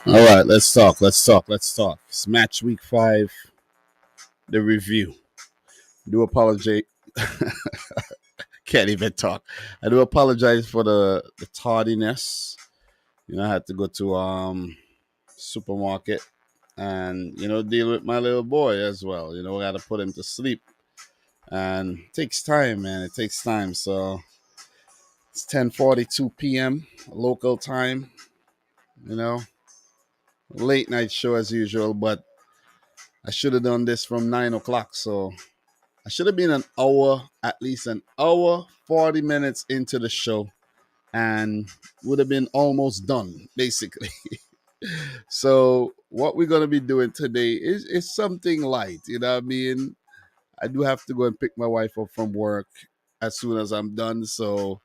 All right, let's talk. It's match week 5, the review. Do apologize. Can't even talk. I do apologize for the tardiness. I had to go to supermarket and deal with my little boy as well. I got to put him to sleep, and it takes time, man. It takes time. So it's 10:42 p.m. local time. You know, late night show as usual, but I should have done this from 9 o'clock. So I should have been an hour, at least an hour, 40 minutes into the show, and would have been almost done, basically. So, what we're going to be doing today is something light. You know what I mean? I do have to go and pick my wife up from work as soon as I'm done. So,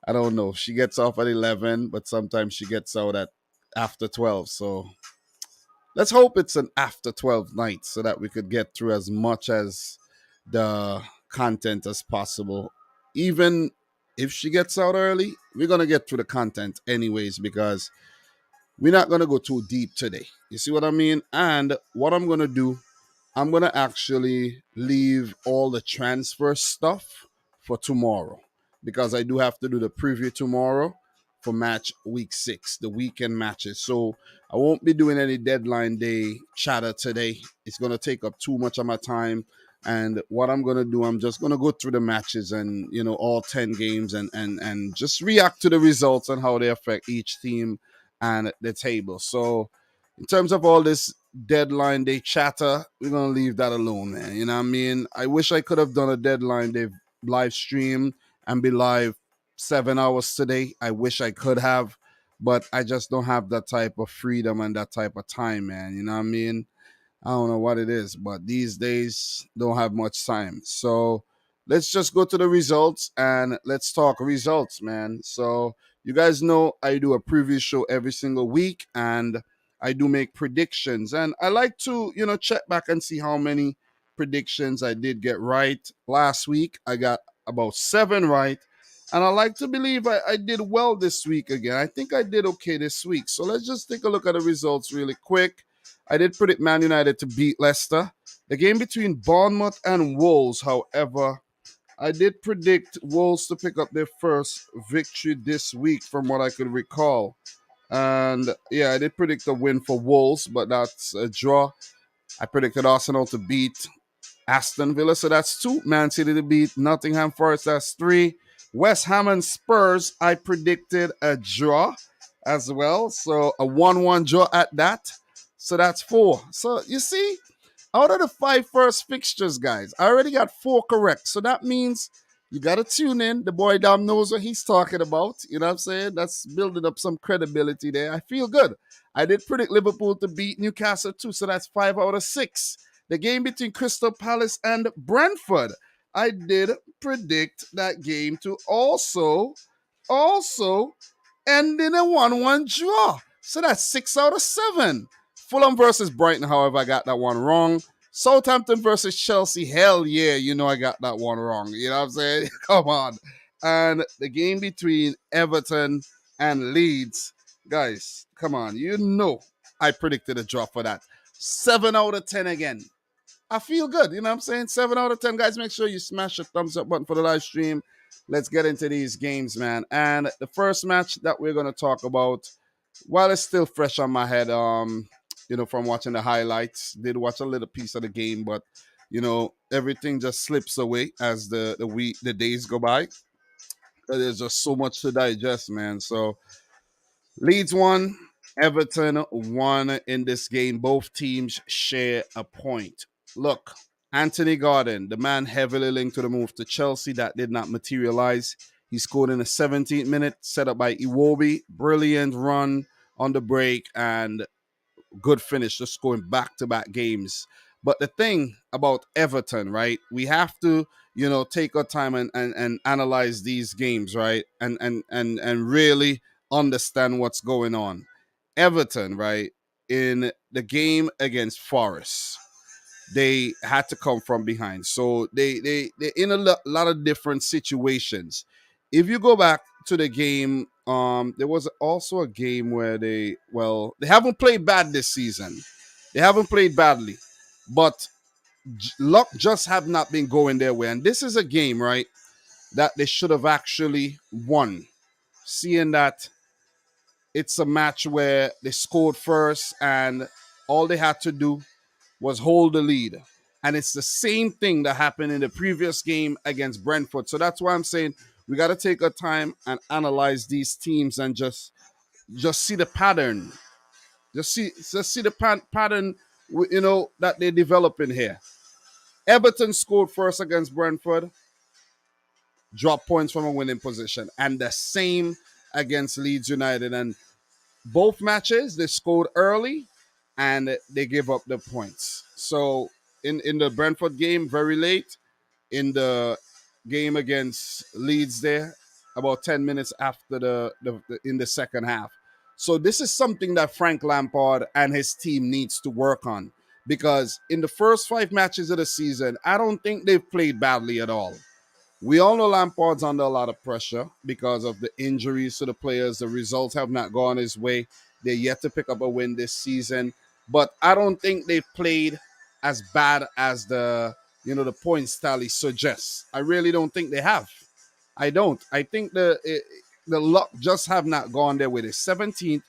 I don't know. She gets off at 11, but sometimes she gets out at after 12. So, let's hope it's an after 12 night so that we could get through as much as the content as possible. Even if she gets out early, we're going to get through the content anyways because we're not going to go too deep today. You see what I mean? And what I'm going to do, I'm going to actually leave all the transfer stuff for tomorrow because I do have to do the preview tomorrow for match week 6, the weekend matches. So I won't be doing any deadline day chatter today. It's going to take up too much of my time. And what I'm going to do, I'm just going to go through the matches and, all 10 games and just react to the results and how they affect each team and the table. So in terms of all this deadline day chatter, we're gonna leave that alone, man. You know what I mean? I wish I could have done a deadline day live stream and be live 7 hours today. I wish I could have, but I just don't have that type of freedom and that type of time, man. You know what I mean? I don't know what it is, but these days don't have much time. So let's just go to the results and let's talk results, man. So you guys know I do a preview show every single week and I do make predictions. And I like to, check back and see how many predictions I did get right. Last week I got about 7 right. And I like to believe I did well this week again. I think I did okay this week. So let's just take a look at the results really quick. I did predict Man United to beat Leicester. The game between Bournemouth and Wolves, however, I did predict Wolves to pick up their first victory this week, from what I could recall. And yeah, I did predict a win for Wolves, but that's a draw. I predicted Arsenal to beat Aston Villa, so that's 2. Man City to beat Nottingham Forest, that's 3. West Ham and Spurs, I predicted a draw as well. So a 1-1 draw at that. So that's 4. So you see, out of the 5 first fixtures, guys, I already got 4 correct. So that means you got to tune in. The boy Dom knows what he's talking about. You know what I'm saying? That's building up some credibility there. I feel good. I did predict Liverpool to beat Newcastle too. So that's 5 out of 6. The game between Crystal Palace and Brentford, I did predict that game to also end in a 1-1 draw. So that's 6 out of 7. Fulham versus Brighton, however, I got that one wrong. Southampton versus Chelsea, hell yeah, I got that one wrong. You know what I'm saying? Come on. And the game between Everton and Leeds, guys, come on. I predicted a draw for that. 7 out of 10 again. I feel good. You know what I'm saying? 7 out of 10. Guys, make sure you smash the thumbs up button for the live stream. Let's get into these games, man. And the first match that we're going to talk about, while it's still fresh on my head, from watching the highlights, did watch a little piece of the game, but, everything just slips away as the days go by. There's just so much to digest, man. So Leeds won, Everton won in this game. Both teams share a point. Look, Anthony Gordon, the man heavily linked to the move to Chelsea, that did not materialize. He scored in the 17th minute, set up by Iwobi. Brilliant run on the break and good finish, just scoring back-to-back games. But the thing about Everton, right, we have to, take our time and analyze these games, right, and really understand what's going on. Everton, right, in the game against Forest, they had to come from behind. So they're in a lot of different situations. If you go back to the game there was also a game where they haven't played bad this season. They haven't played badly, but luck just have not been going their way. And this is a game, right, that they should have actually won. Seeing that it's a match where they scored first and all they had to do was hold the lead. And it's the same thing that happened in the previous game against Brentford. So that's why I'm saying we got to take our time and analyze these teams and just see the pattern. Just see the pattern, that they're developing here. Everton scored first against Brentford, dropped points from a winning position, and the same against Leeds United. And both matches they scored early and they gave up the points. So in the Brentford game, very late. In the game against Leeds, there about 10 minutes after the in the second half. So this is something that Frank Lampard and his team needs to work on, because in the first 5 matches of the season, I don't think they've played badly at all. We all know Lampard's under a lot of pressure because of the injuries to the players. The results have not gone his way. They're yet to pick up a win this season. But I don't think they've played as bad as the points tally suggests. I really don't think they have. I don't. I think the luck just have not gone their way. They're 17th,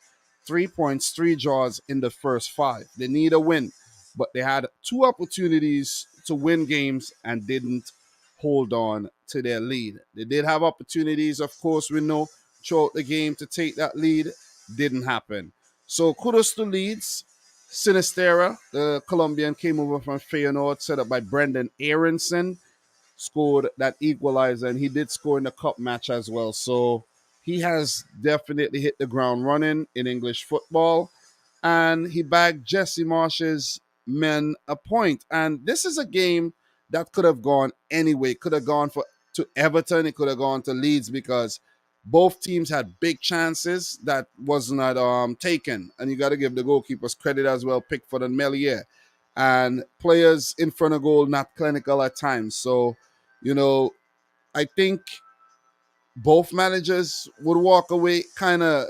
3 points, 3 draws in the first 5. They need a win. But they had 2 opportunities to win games and didn't hold on to their lead. They did have opportunities, of course, we know, throughout the game to take that lead. Didn't happen. So kudos to Leeds. Sinistera, the Colombian, came over from Feyenoord, set up by Brendan Aronson, scored that equalizer, and he did score in the cup match as well. So he has definitely hit the ground running in English football, and he bagged Jesse Marsh's men a point. And this is a game that could have gone anyway. Could have gone to Everton. It could have gone to Leeds, because both teams had big chances that was not taken. And you got to give the goalkeepers credit as well, Pickford and Melier. And players in front of goal not clinical at times. So, I think both managers would walk away kind of,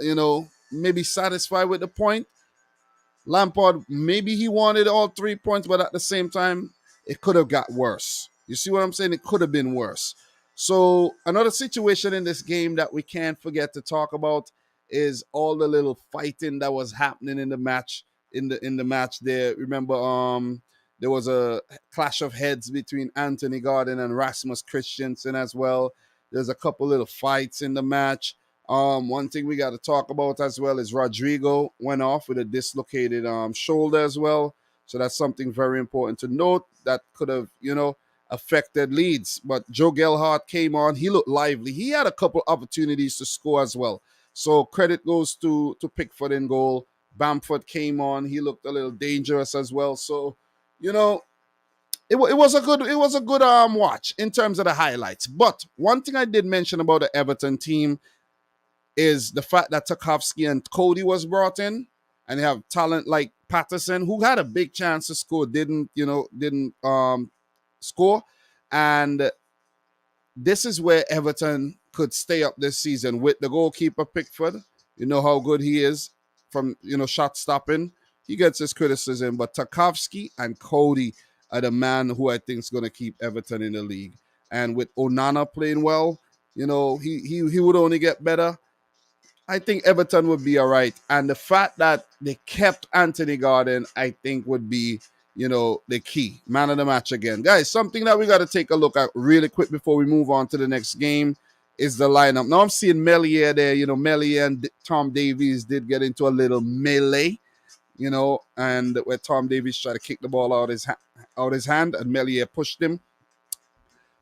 maybe satisfied with the point. Lampard, maybe he wanted all 3 points, but at the same time, it could have got worse. You see what I'm saying? It could have been worse. So another situation in this game that we can't forget to talk about is all the little fighting that was happening in the match. In the match there, remember, there was a clash of heads between Anthony Gordon and Rasmus Christensen as well. There's a couple little fights in the match. One thing we got to talk about as well is Rodrigo went off with a dislocated shoulder as well. So that's something very important to note that could have, affected Leeds. But Joe Gelhardt came on. He looked lively. He had a couple opportunities to score as well. So credit goes to Pickford in goal. Bamford came on. He looked a little dangerous as well. So, it was a good watch in terms of the highlights. But one thing I did mention about the Everton team is the fact that Tarkowski and Cody was brought in, and they have talent like Patterson, who had a big chance to score, didn't score. And this is where Everton could stay up this season with the goalkeeper Pickford. You know how good he is from shot stopping. He gets his criticism, but Tarkowski and Cody are the man who I think is going to keep Everton in the league. And with Onana playing well, he would only get better. I think Everton would be all right. And the fact that they kept Anthony Gordon, I think would be, the key. Man of the match again. Guys, something that we got to take a look at really quick before we move on to the next game is the lineup. Now I'm seeing Melier there. Melier and Tom Davies did get into a little melee, and where Tom Davies tried to kick the ball out his hand, and Melier pushed him.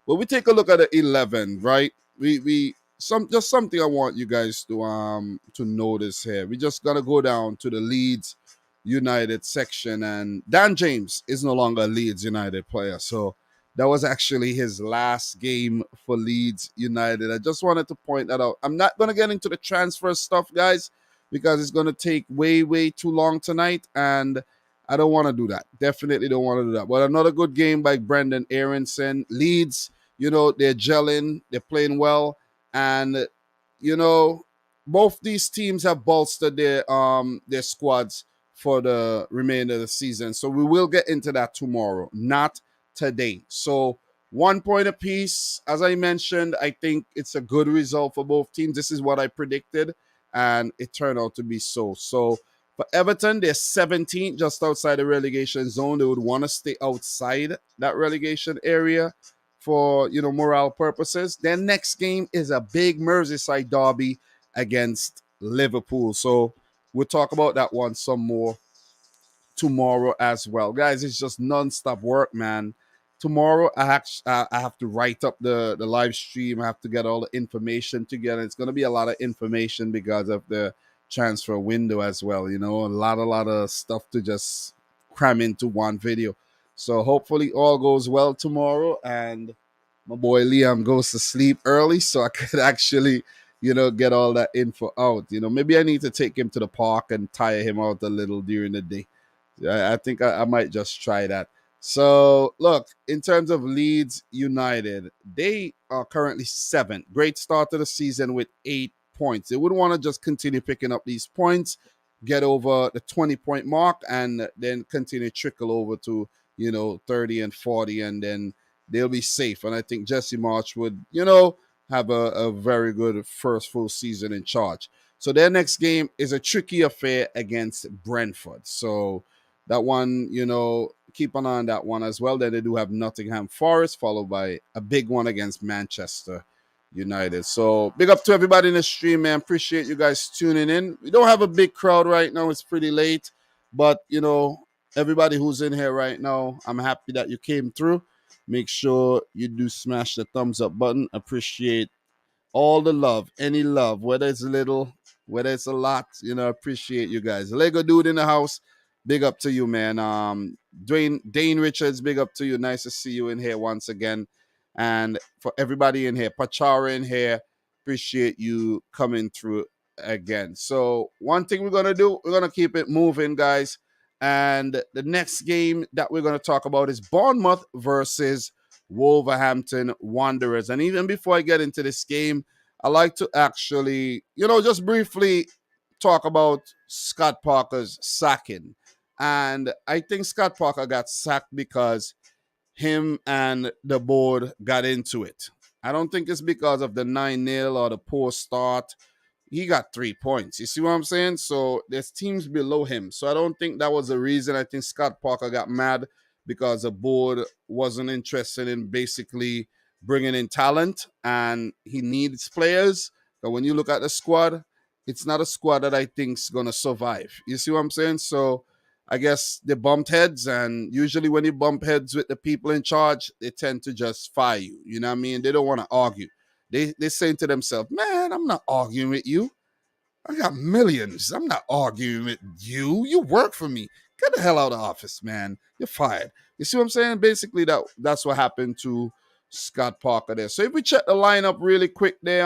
But we take a look at the 11, right? Just something I want you guys to notice here. We just gotta go down to the Leeds United section, and Dan James is no longer a Leeds United player. So that was actually his last game for Leeds United. I just wanted to point that out. I'm not gonna get into the transfer stuff, guys, because it's gonna take way, way too long tonight, and I don't want to do that. Definitely don't want to do that. But another good game by Brendan Aronson. Leeds, they're gelling, they're playing well. And, both these teams have bolstered their squads for the remainder of the season. So we will get into that tomorrow, not today. So 1 point apiece. As I mentioned, I think it's a good result for both teams. This is what I predicted, and it turned out to be so. So for Everton, they're 17th, just outside the relegation zone. They would want to stay outside that relegation area for morale purposes. Their next game is a big Merseyside derby against Liverpool. So we'll talk about that one some more tomorrow as well. Guys, it's just non-stop work, man. Tomorrow, I have to write up the live stream. I have to get all the information together. It's going to be a lot of information because of the transfer window as well. A lot of stuff to just cram into one video. So hopefully all goes well tomorrow, and my boy Liam goes to sleep early so I could actually, get all that info out. Maybe I need to take him to the park and tire him out a little during the day. I think I might just try that. So, look, in terms of Leeds United, they are currently 7th. Great start to the season with 8 points. They would want to just continue picking up these points, get over the 20-point mark, and then continue to trickle over to, 30 and 40, and then they'll be safe. And I think Jesse March would, have a very good first full season in charge. So their next game is a tricky affair against Brentford. So that one, keep an eye on that one as well. Then they do have Nottingham Forest, followed by a big one against Manchester United. So big up to everybody in the stream, man. Appreciate you guys tuning in. We don't have a big crowd right now. It's pretty late. But, everybody who's in here right now, I'm happy that you came through. Make sure you do smash the thumbs up button. Appreciate all the love, any love, whether it's little, whether it's a lot, appreciate you guys. Lego dude in the house, big up to you, man. Dane Richards, big up to you. Nice to see you in here once again. And for everybody in here, Pachara in here, appreciate you coming through again. So one thing we're going to do, we're going to keep it moving, guys. And the next game that we're going to talk about is Bournemouth versus Wolverhampton Wanderers. And even before I get into this game, I like to actually, just briefly talk about Scott Parker's sacking. And I think Scott Parker got sacked because him and the board got into it. I don't think it's because of the 9-0 or the poor start. He got 3 points. You see what I'm saying? So there's teams below him. So I don't think that was the reason. I think Scott Parker got mad because the board wasn't interested in basically bringing in talent, and he needs players. But when you look at the squad, it's not a squad that I think is going to survive. You see what I'm saying? So I guess they bumped heads, and usually when you bump heads with the people in charge, they tend to just fire you. You know what I mean? They don't want to argue. They're saying to themselves, man, I'm not arguing with you. I got millions. I'm not arguing with you. You work for me. Get the hell out of the office, man. You're fired. You see what I'm saying? Basically, that's what happened to Scott Parker there. So if we check the lineup really quick there,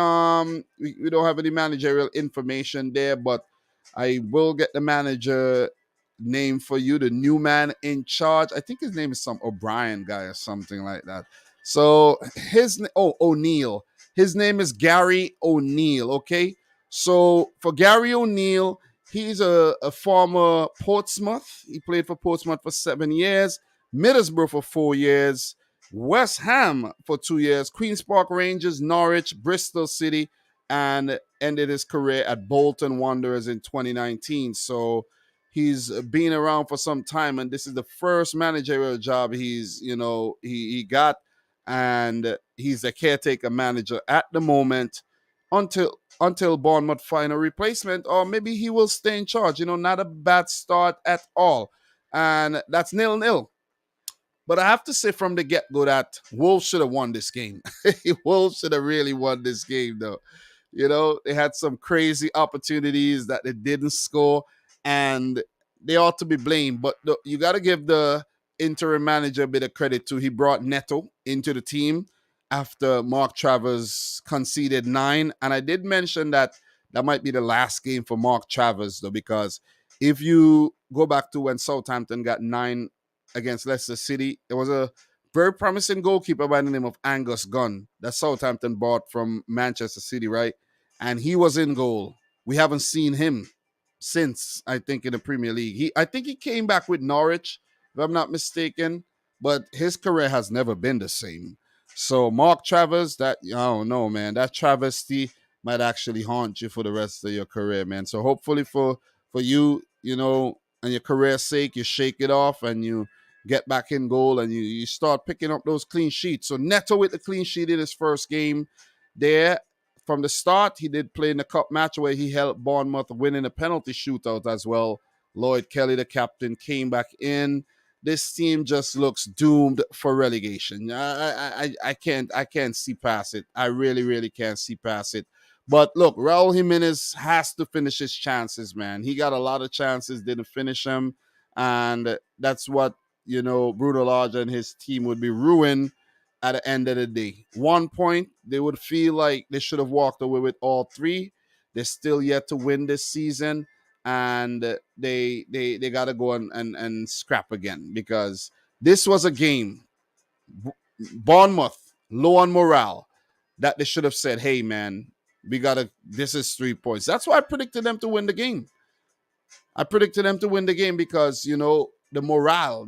we don't have any managerial information there, but I will get the manager name for you, the new man in charge. I think his name is some O'Brien guy or something like that. So O'Neill. His name is Gary O'Neill, okay? So for Gary O'Neill, he's a former Portsmouth. He played for Portsmouth for 7 years, Middlesbrough for 4 years, West Ham for 2 years, Queen's Park Rangers, Norwich, Bristol City, and ended his career at Bolton Wanderers in 2019. So he's been around for some time, and this is the first managerial job he got, and he's a caretaker manager at the moment until Bournemouth find a replacement, or maybe he will stay in charge. Not a bad start at all. And that's 0-0. But I have to say from the get-go that Wolves should have won this game. Wolves should have really won this game, though. They had some crazy opportunities that they didn't score, and they ought to be blamed. But you got to give the interim manager a bit of credit, too. He brought Neto into the team after Mark Travers conceded 9. And I did mention that might be the last game for Mark Travers, though, because if you go back to when Southampton got 9 against Leicester City, there was a very promising goalkeeper by the name of Angus Gunn that Southampton bought from Manchester City, right? And he was in goal. We haven't seen him since, I think, in the Premier League. I think he came back with Norwich, if I'm not mistaken, but his career has never been the same. So Mark Travers, that I don't know, man. That travesty might actually haunt you for the rest of your career, man. So hopefully for you, and your career's sake, you shake it off and you get back in goal and you start picking up those clean sheets. So Neto with the clean sheet in his first game there. From the start, he did play in the cup match where he helped Bournemouth winning a penalty shootout as well. Lloyd Kelly, the captain, came back in. This team just looks doomed for relegation. I can't see past it. I really, really can't see past it. But look, Raul Jimenez has to finish his chances, man. He got a lot of chances, didn't finish them. And that's what, Bruno Lage and his team would be ruined at the end of the day. 1 point, they would feel like they should have walked away with all three. They're still yet to win this season, and they got to go and scrap again because this was a game, Bournemouth, low on morale, that they should have said, hey, man, this is 3 points. That's why I predicted them to win the game. I predicted them to win the game because, the morale,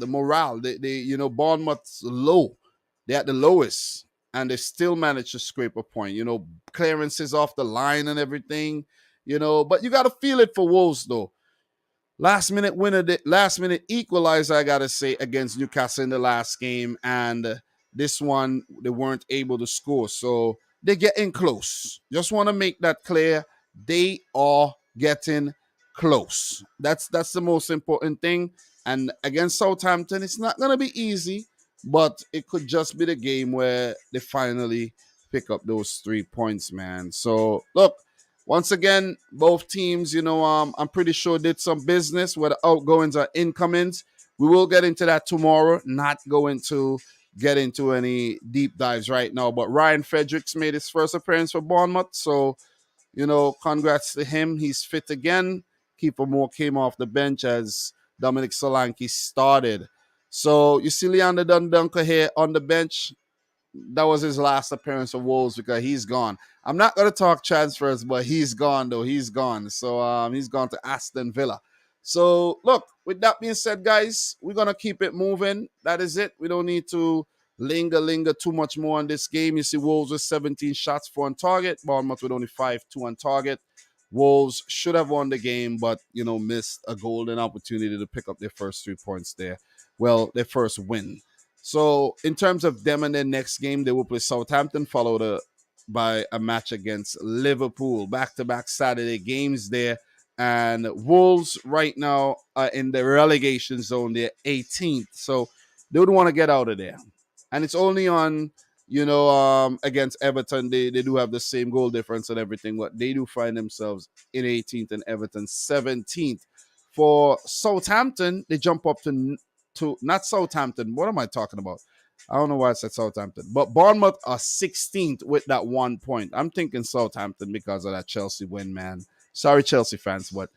Bournemouth's low. They're at the lowest, and they still managed to scrape a point. Clearances off the line and everything, but you got to feel it for Wolves, though. Last minute winner, last minute equalizer, I got to say, against Newcastle in the last game. And this one, they weren't able to score. So they're getting close. Just want to make that clear. They are getting close. That's the most important thing. And against Southampton, it's not going to be easy, but it could just be the game where they finally pick up those 3 points, man. So, look, once again, both teams, I'm pretty sure did some business, whether outgoings or incomings. We will get into that tomorrow. Not going to get into any deep dives right now, but Ryan Fredericks made his first appearance for Bournemouth. So, congrats to him. He's fit again. Keeper Moore came off the bench as Dominic Solanke started. So you see Leander Dundunker here on the bench. That was his last appearance for Wolves because he's gone. I'm not going to talk transfers, but he's gone, though. He's gone. So he's gone to Aston Villa. So, look, with that being said, guys, we're going to keep it moving. That is it. We don't need to linger too much more on this game. You see Wolves with 17 shots, 4 on target. Bournemouth with only 5, 2 on target. Wolves should have won the game, but, missed a golden opportunity to pick up their first 3 points there. Well, their first win. So, in terms of them and their next game, they will play Southampton, followed by a match against Liverpool. Back-to-back Saturday games there. And Wolves right now are in the relegation zone. They're 18th. So, they would want to get out of there. And it's only on, against Everton. They do have the same goal difference and everything, but they do find themselves in 18th and Everton 17th. For Southampton, they jump up to not Southampton. What am I talking about? I don't know why I said Southampton. But Bournemouth are 16th with that 1 point. I'm thinking Southampton because of that Chelsea win, man. Sorry, Chelsea fans, but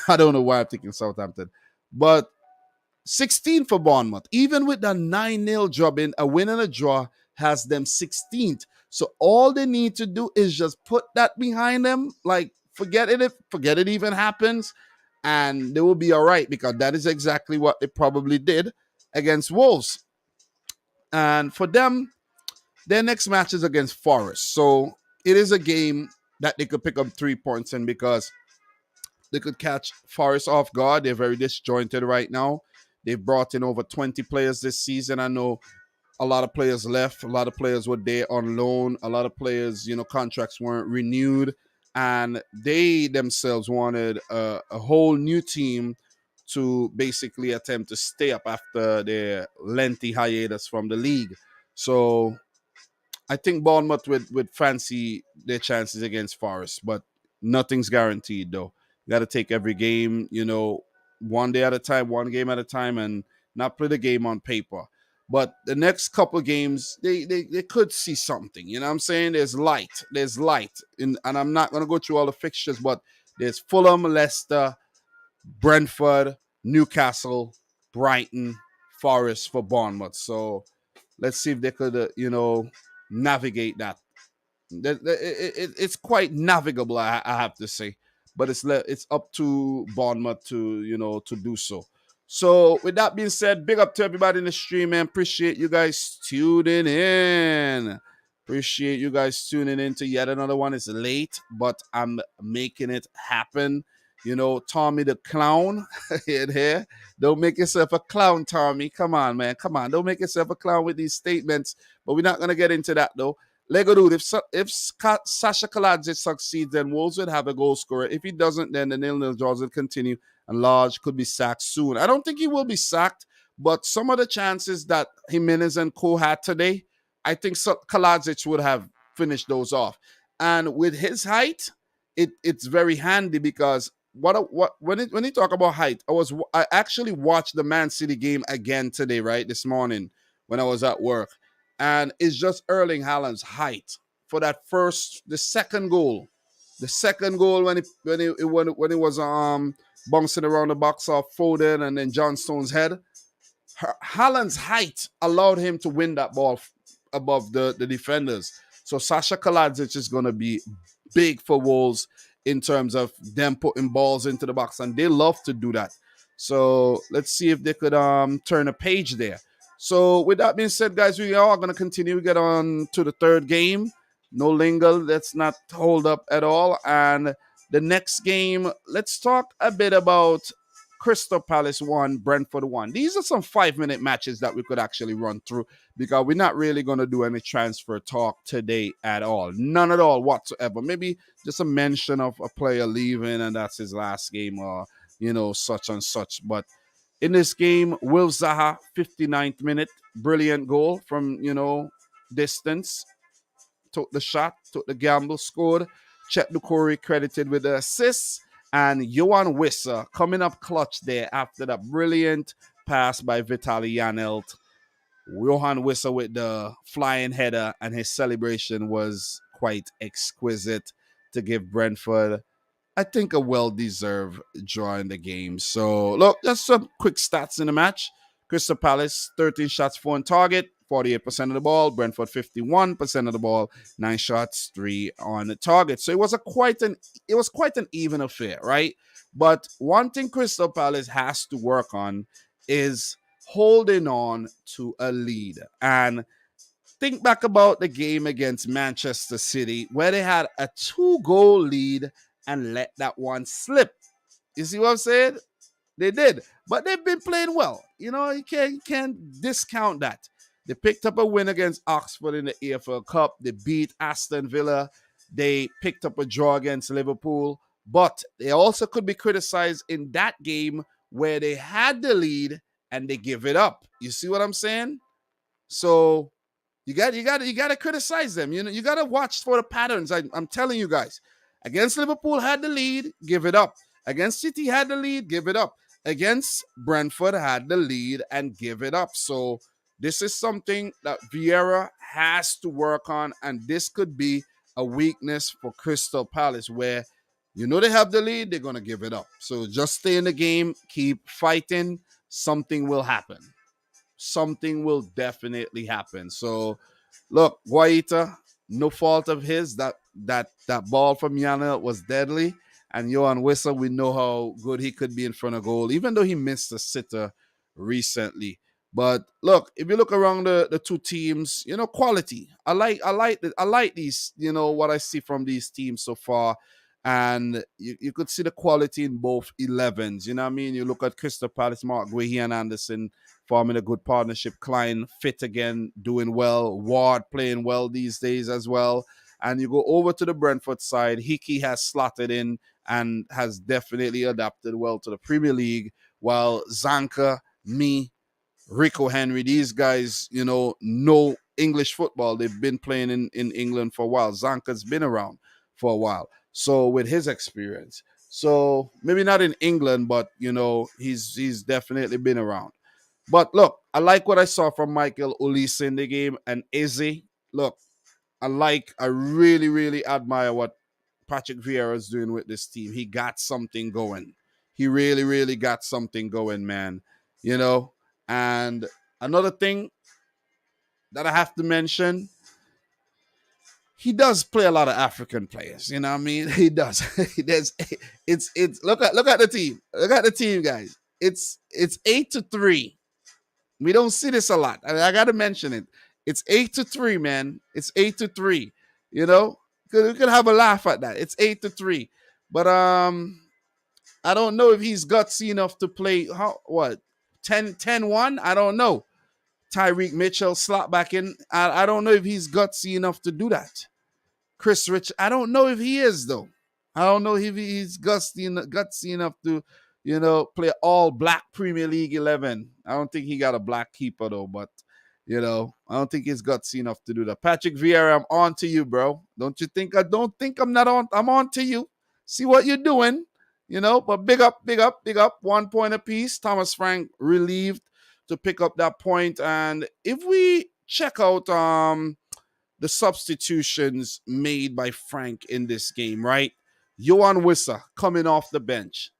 I don't know why I'm thinking Southampton. But 16 for Bournemouth. Even with the 9-0 drubbing, a win and a draw has them 16th. So all they need to do is just put that behind them. Like, forget it even happens. And they will be all right because that is exactly what they probably did against Wolves. And for them, their next match is against Forest. So it is a game that they could pick up 3 points in because they could catch Forest off guard. They're very disjointed right now. They've brought in over 20 players this season. I know a lot of players left. A lot of players were there on loan. A lot of players, contracts weren't renewed. And they themselves wanted a whole new team to basically attempt to stay up after their lengthy hiatus from the league. So I think Bournemouth would fancy their chances against Forest, but nothing's guaranteed, though. You got to take every game, one day at a time, one game at a time, and not play the game on paper. But the next couple of games, they could see something. You know what I'm saying? There's light. And I'm not going to go through all the fixtures, but there's Fulham, Leicester, Brentford, Newcastle, Brighton, Forest for Bournemouth. So let's see if they could, navigate that. It's quite navigable, I have to say. but it's up to Bournemouth to to do so. So with that being said, big up to everybody in the stream, man. Appreciate you guys tuning in. Appreciate you guys tuning in to yet another one. It's late, but I'm making it happen. Tommy the clown in here. Don't make yourself a clown, Tommy. Come on, man. Come on. Don't make yourself a clown with these statements. But we're not going to get into that, though. Lego dude, if Sasha Kaladzic succeeds, then Wolves would have a goal scorer. If he doesn't, then the nil-nil draws will continue, and Lodge could be sacked soon. I don't think he will be sacked, but some of the chances that Jimenez and Co had today, I think Kaladzic would have finished those off. And with his height, it's very handy because when you talk about height, I actually watched the Man City game again today, right, this morning when I was at work, and it's just Erling Haaland's height for the second goal, when it was bouncing around the box off Foden and then John Stones' head. Haaland's height allowed him to win that ball above the defenders. So Sasha Kaladzic is going to be big for Wolves in terms of them putting balls into the box, and they love to do that. So let's see if they could turn a page there. So with that being said, guys, we are going to continue. We get on to the third game. No linger. Let's not hold up at all. And the next game, let's talk a bit about Crystal Palace 1, Brentford 1. These are some 5-minute matches that we could actually run through because we're not really going to do any transfer talk today at all. None at all whatsoever. Maybe just a mention of a player leaving and that's his last game or, such and such. But in this game, Will Zaha, 59th minute, brilliant goal from, distance. Took the shot, took the gamble, scored. Chet Ducory credited with the assist. And Johan Wissa coming up clutch there after that brilliant pass by Vitaly Janelt. Johan Wissa with the flying header, and his celebration was quite exquisite to give Brentford, I think, a well-deserved draw in the game. So, look, just some quick stats in the match. Crystal Palace, 13 shots, 4 on target, 48% of the ball. Brentford, 51% of the ball, 9 shots, 3 on the target. So it was quite an even affair, right? But one thing Crystal Palace has to work on is holding on to a lead. And think back about the game against Manchester City where they had a 2-goal lead and let that one slip. You see what I'm saying? They did. But they've been playing well. You can't discount that. They picked up a win against Oxford in the EFL Cup. They beat Aston Villa. They picked up a draw against Liverpool. But they also could be criticized in that game where they had the lead and they give it up. You see what I'm saying? So you got to criticize them. You got to watch for the patterns. I'm telling you guys. Against Liverpool had the lead, give it up. Against City had the lead, give it up. Against Brentford had the lead and give it up. So this is something that Vieira has to work on, and this could be a weakness for Crystal Palace where they have the lead, they're going to give it up. So just stay in the game, keep fighting, something will happen. Something will definitely happen. So, look, Guaita, no fault of his. That ball from Yana was deadly. And Johan Wissa, we know how good he could be in front of goal, even though he missed a sitter recently. But look, if you look around the two teams, quality. I like these, what I see from these teams so far. And you could see the quality in both 11s. You know what I mean? You look at Crystal Palace, Mark Guehi and Anderson forming a good partnership. Klein fit again, doing well. Ward playing well these days as well. And you go over to the Brentford side. Hickey has slotted in and has definitely adapted well to the Premier League. While Zanka, Rico Henry, these guys, know English football. They've been playing in England for a while. Zanka's been around for a while. So with his experience. So maybe not in England, but, he's definitely been around. But look, I like what I saw from Michael Olise in the game. And Izzy, look, I really, really admire what Patrick Vieira is doing with this team. He got something going. He really, really got something going, man. And another thing that I have to mention, he does play a lot of African players. You know what I mean? He does. There's it's look at the team. Look at the team, guys. It's 8-3. We don't see this a lot. I gotta mention it. It's 8-3, man. It's 8-3. You know, we could have a laugh at that. It's 8-3. But I don't know if he's gutsy enough to play what 10-1. I don't know. Tyreek Mitchell slot back in. I don't know if he's gutsy enough to do that. Chris Rich, I don't know if he is though. I don't know if he's gutsy enough to, play all black Premier League 11. I don't think he got a black keeper though, but I don't think he's gutsy enough to do that. Patrick Vieira, I'm on to you, bro. Don't you think I don't think I'm not on? I'm on to you. See what you're doing, but big up, big up, big up. 1 point apiece. Thomas Frank relieved to pick up that point. And if we check out the substitutions made by Frank in this game, right? Johan Wissa coming off the bench.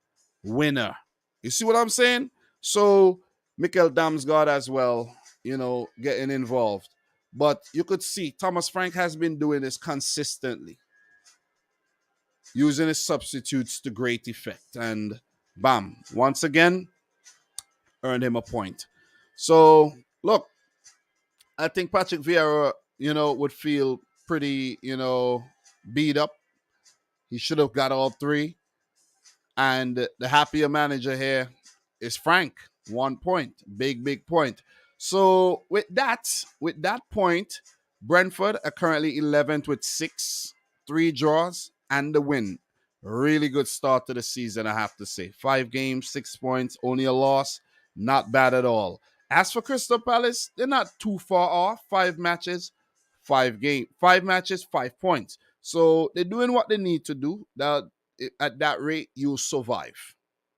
Winner. You see what I'm saying? So Mikkel Damsgaard as well, getting involved. But you could see Thomas Frank has been doing this consistently, using his substitutes to great effect. And bam, once again, earned him a point. So, look, I think Patrick Vieira, would feel pretty, beat up. He should have got all three. And the happier manager here is Frank. 1 point. Big, big point. So with that point, Brentford are currently 11th with 6, 3 draws, and the win. Really good start to the season, I have to say. 5 games, 6 points, only a loss. Not bad at all. As for Crystal Palace, they're not too far off. 5 matches, 5 matches, 5 points. So they're doing what they need to do. At that rate, you'll survive.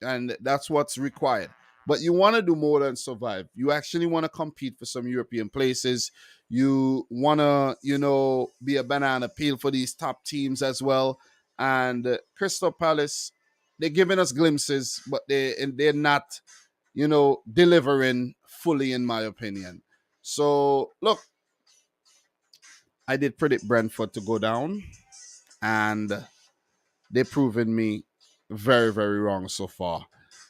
And that's what's required. But you want to do more than survive. You actually want to compete for some European places. You want to, be a banana peel for these top teams as well. And Crystal Palace, they're giving us glimpses, but they're not, delivering fully, in my opinion. So, look, I did predict Brentford to go down, and they've proven me very, very wrong so far.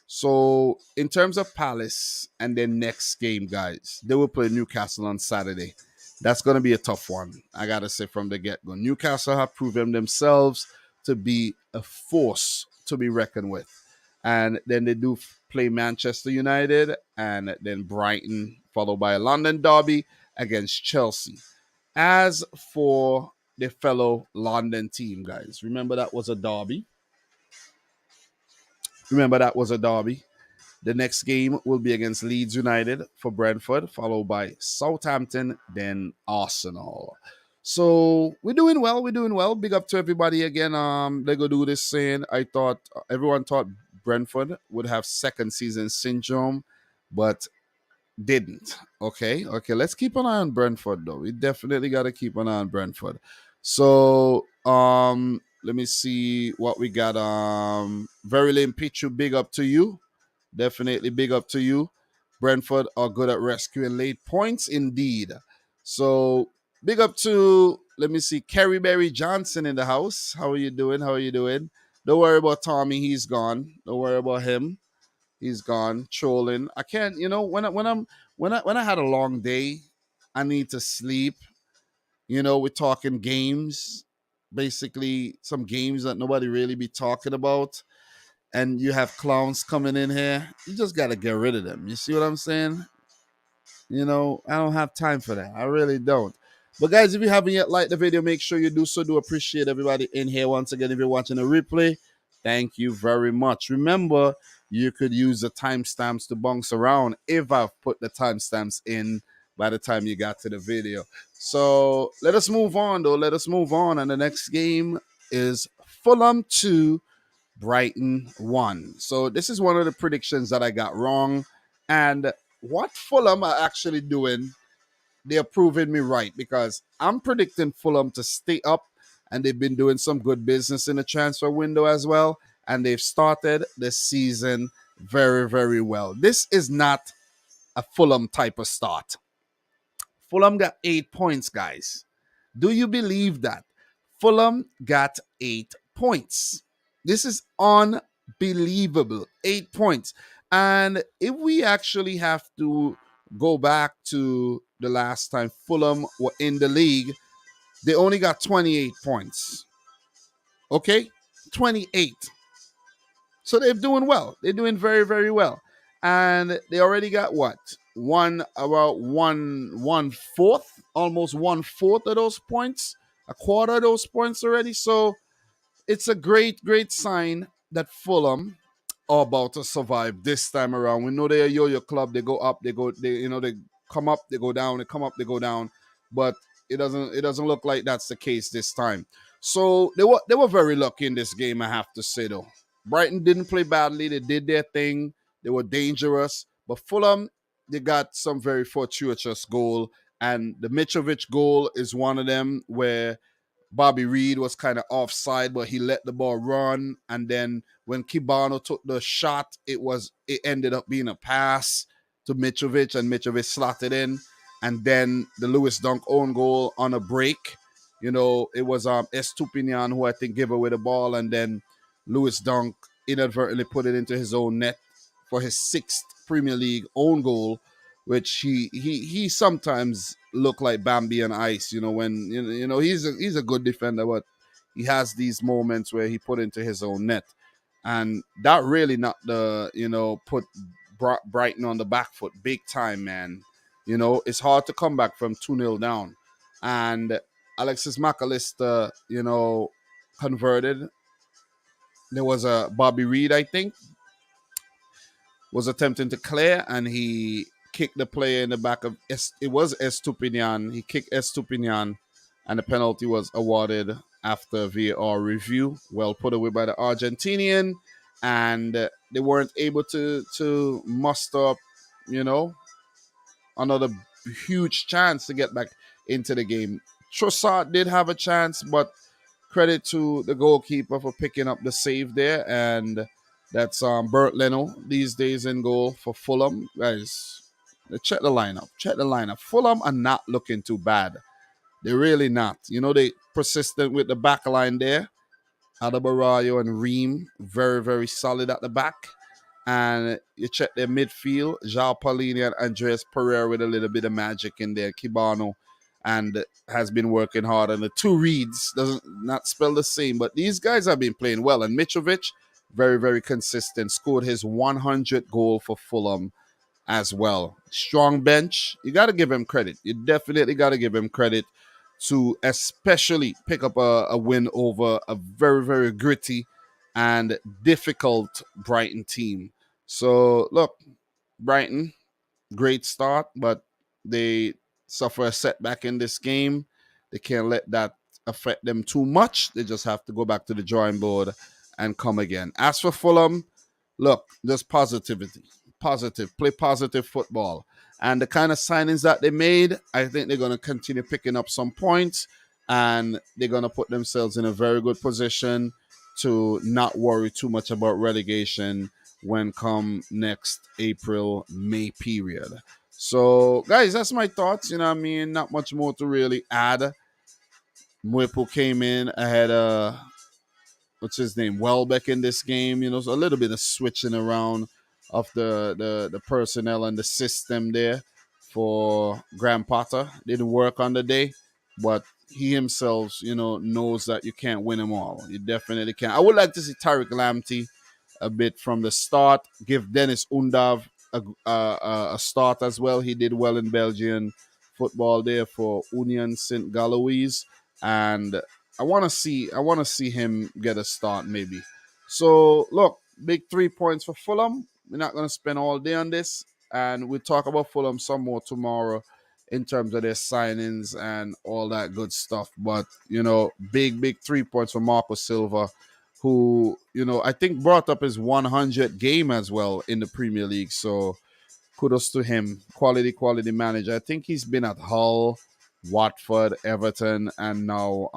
So, in terms of Palace and their next game, guys, they will play Newcastle on Saturday. That's going to be a tough one, I got to say from the get-go. Newcastle have proven themselves to be a force to be reckoned with. And then they do play Manchester United and then Brighton, followed by a London derby against Chelsea. As for the fellow London team, guys, remember that was a derby. The next game will be against Leeds United for Brentford, followed by Southampton, then Arsenal. So we're doing well. Big up to everybody again. They go do this saying. Everyone thought Brentford would have second season syndrome, but didn't. Okay. Let's keep an eye on Brentford though. We definitely got to keep an eye on Brentford. So let me see what we got. Very Lame Pichu, big up to you. Definitely big up to you. Brentford are good at rescuing late points indeed. So big up to, let me see, Kerry Berry Johnson in the house. How are you doing? Don't worry about Tommy. He's gone. Don't worry about him. He's gone. Trolling. I can't, when I had a long day, I need to sleep. We're talking games. Basically, some games that nobody really be talking about. And you have clowns coming in here. You just got to get rid of them. You see what I'm saying? I don't have time for that. I really don't. But guys, if you haven't yet liked the video, make sure you do so. Do appreciate everybody in here. Once again, if you're watching a replay, thank you very much. Remember, you could use the timestamps to bounce around if I've put the timestamps in by the time you got to the video. So let us move on, though. And the next game is Fulham 2, Brighton 1. So this is one of the predictions that I got wrong. And what Fulham are actually doing, they're proving me right, because I'm predicting Fulham to stay up, and they've been doing some good business in the transfer window as well. And they've started the season very, very well. This is not a Fulham type of start. Fulham got 8 points, guys. Do you believe that? Fulham got 8 points. This is unbelievable. 8 points. And if we actually have to go back to the last time Fulham were in the league, they only got 28 points. Okay? 28. So they're doing well. They're doing very, very well. And they already got what? One fourth, almost one fourth of those points, a quarter of those points already. So it's a great, great sign that Fulham are about to survive this time around. We know they're a yo-yo club. They go up, they come up, they go down, they come up, they go down. But it doesn't look like that's the case this time. So they were very lucky in this game, I have to say though. Brighton didn't play badly. They did their thing. They were dangerous. But Fulham, they got some very fortuitous goal. And the Mitrovic goal is one of them where Bobby Reed was kind of offside, but he let the ball run. And then when Kibano took the shot, it ended up being a pass to Mitrovic, and Mitrovic slotted in. And then the Lewis Dunk own goal on a break. It was Estupinian who I think gave away the ball, and then Lewis Dunk inadvertently put it into his own net for his sixth Premier League own goal, which he sometimes look like Bambi on ice. When he's a good defender, but he has these moments where he put into his own net, and that really not put Brighton on the back foot big time, man. It's hard to come back from 2-0 down, and Alexis McAllister, converted. There was a Bobby Reed, I think, was attempting to clear, and he kicked the player in the back of it was Estupinian. He kicked Estupinian, and the penalty was awarded after VAR review. Well put away by the Argentinian, and they weren't able to muster up, another huge chance to get back into the game. Trossard did have a chance, but credit to the goalkeeper for picking up the save there, and that's Bert Leno these days in goal for Fulham. Guys, check the lineup. Check the lineup. Fulham are not looking too bad. They're really not. They persistent with the back line there. Adebayo and Ream, very, very solid at the back. And you check their midfield, João Paulini and Andreas Pereira with a little bit of magic in there. Kibano and has been working hard. And the two Reeds doesn't not spell the same, but these guys have been playing well. And Mitrovic, very, very consistent, scored his 100th goal for Fulham as well. Strong bench. You got to give him credit. You definitely got to give him credit to especially pick up a win over a very, very gritty and difficult Brighton team. So, look, Brighton, great start, but they suffer a setback in this game. They can't let that affect them too much. They just have to go back to the drawing board and come again. As for Fulham, look, just positivity. Positive. Play positive football. And the kind of signings that they made, I think they're going to continue picking up some points, and they're going to put themselves in a very good position to not worry too much about relegation when come next April, May period. So, guys, that's my thoughts. Not much more to really add. Mwepu came in ahead of, what's his name, Welbeck in this game. So a little bit of switching around of the personnel and the system there for Graham Potter. Didn't work on the day, but he himself, knows that you can't win them all. You definitely can. I would like to see Tariq Lamptey a bit from the start. Give Dennis Undav a start as well. He did well in Belgian football there for Union St. Galois, and I want to see him get a start maybe. So look, big 3 points for Fulham. We're not going to spend all day on this, and we'll talk about Fulham some more tomorrow in terms of their signings and all that good stuff. But, big 3 points for Marco Silva, who, I think brought up his 100th game as well in the Premier League. So kudos to him. Quality manager. I think he's been at Hull, Watford, Everton, and now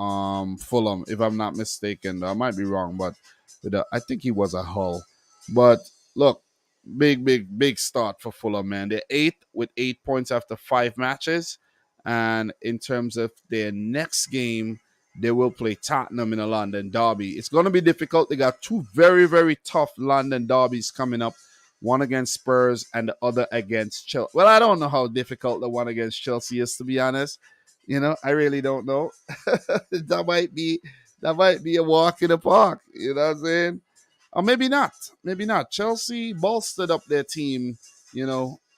Fulham, if I'm not mistaken. I might be wrong, but I think he was at Hull. But look, big start for Fulham, man. They're eighth with 8 points after 5 matches. And in terms of their next game, they will play Tottenham in a London derby. It's going to be difficult. They got two very, very tough London derbies coming up, one against Spurs and the other against Chelsea. Well, I don't know how difficult the one against Chelsea is, to be honest. I really don't know. that might be a walk in the park. You know what I'm saying? Or maybe not. Maybe not. Chelsea bolstered up their team,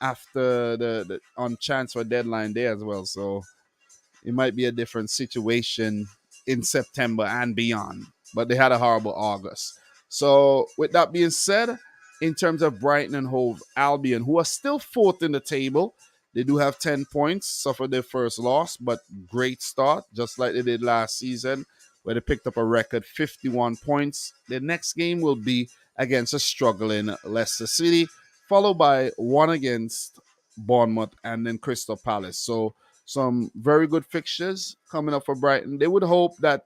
after the on transfer deadline day as well. So it might be a different situation in September and beyond. But they had a horrible August. So with that being said, in terms of Brighton and Hove Albion, who are still fourth in the table, they do have 10 points, suffered their first loss, but great start, just like they did last season, where they picked up a record 51 points. Their next game will be against a struggling Leicester City, followed by one against Bournemouth and then Crystal Palace. So some very good fixtures coming up for Brighton. They would hope that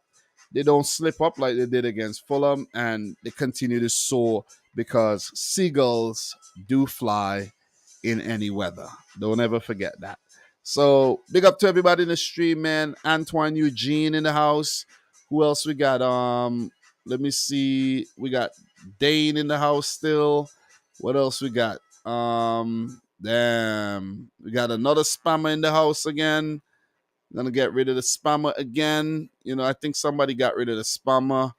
they don't slip up like they did against Fulham and they continue to soar because seagulls do fly in any weather. Don't ever forget that. So big up to everybody in the stream, man. Antoine Eugene in the house. Who else we got? Let me see. We got Dane in the house still. What else we got? Damn. We got another spammer in the house again. Gonna get rid of the spammer again. I think somebody got rid of the spammer.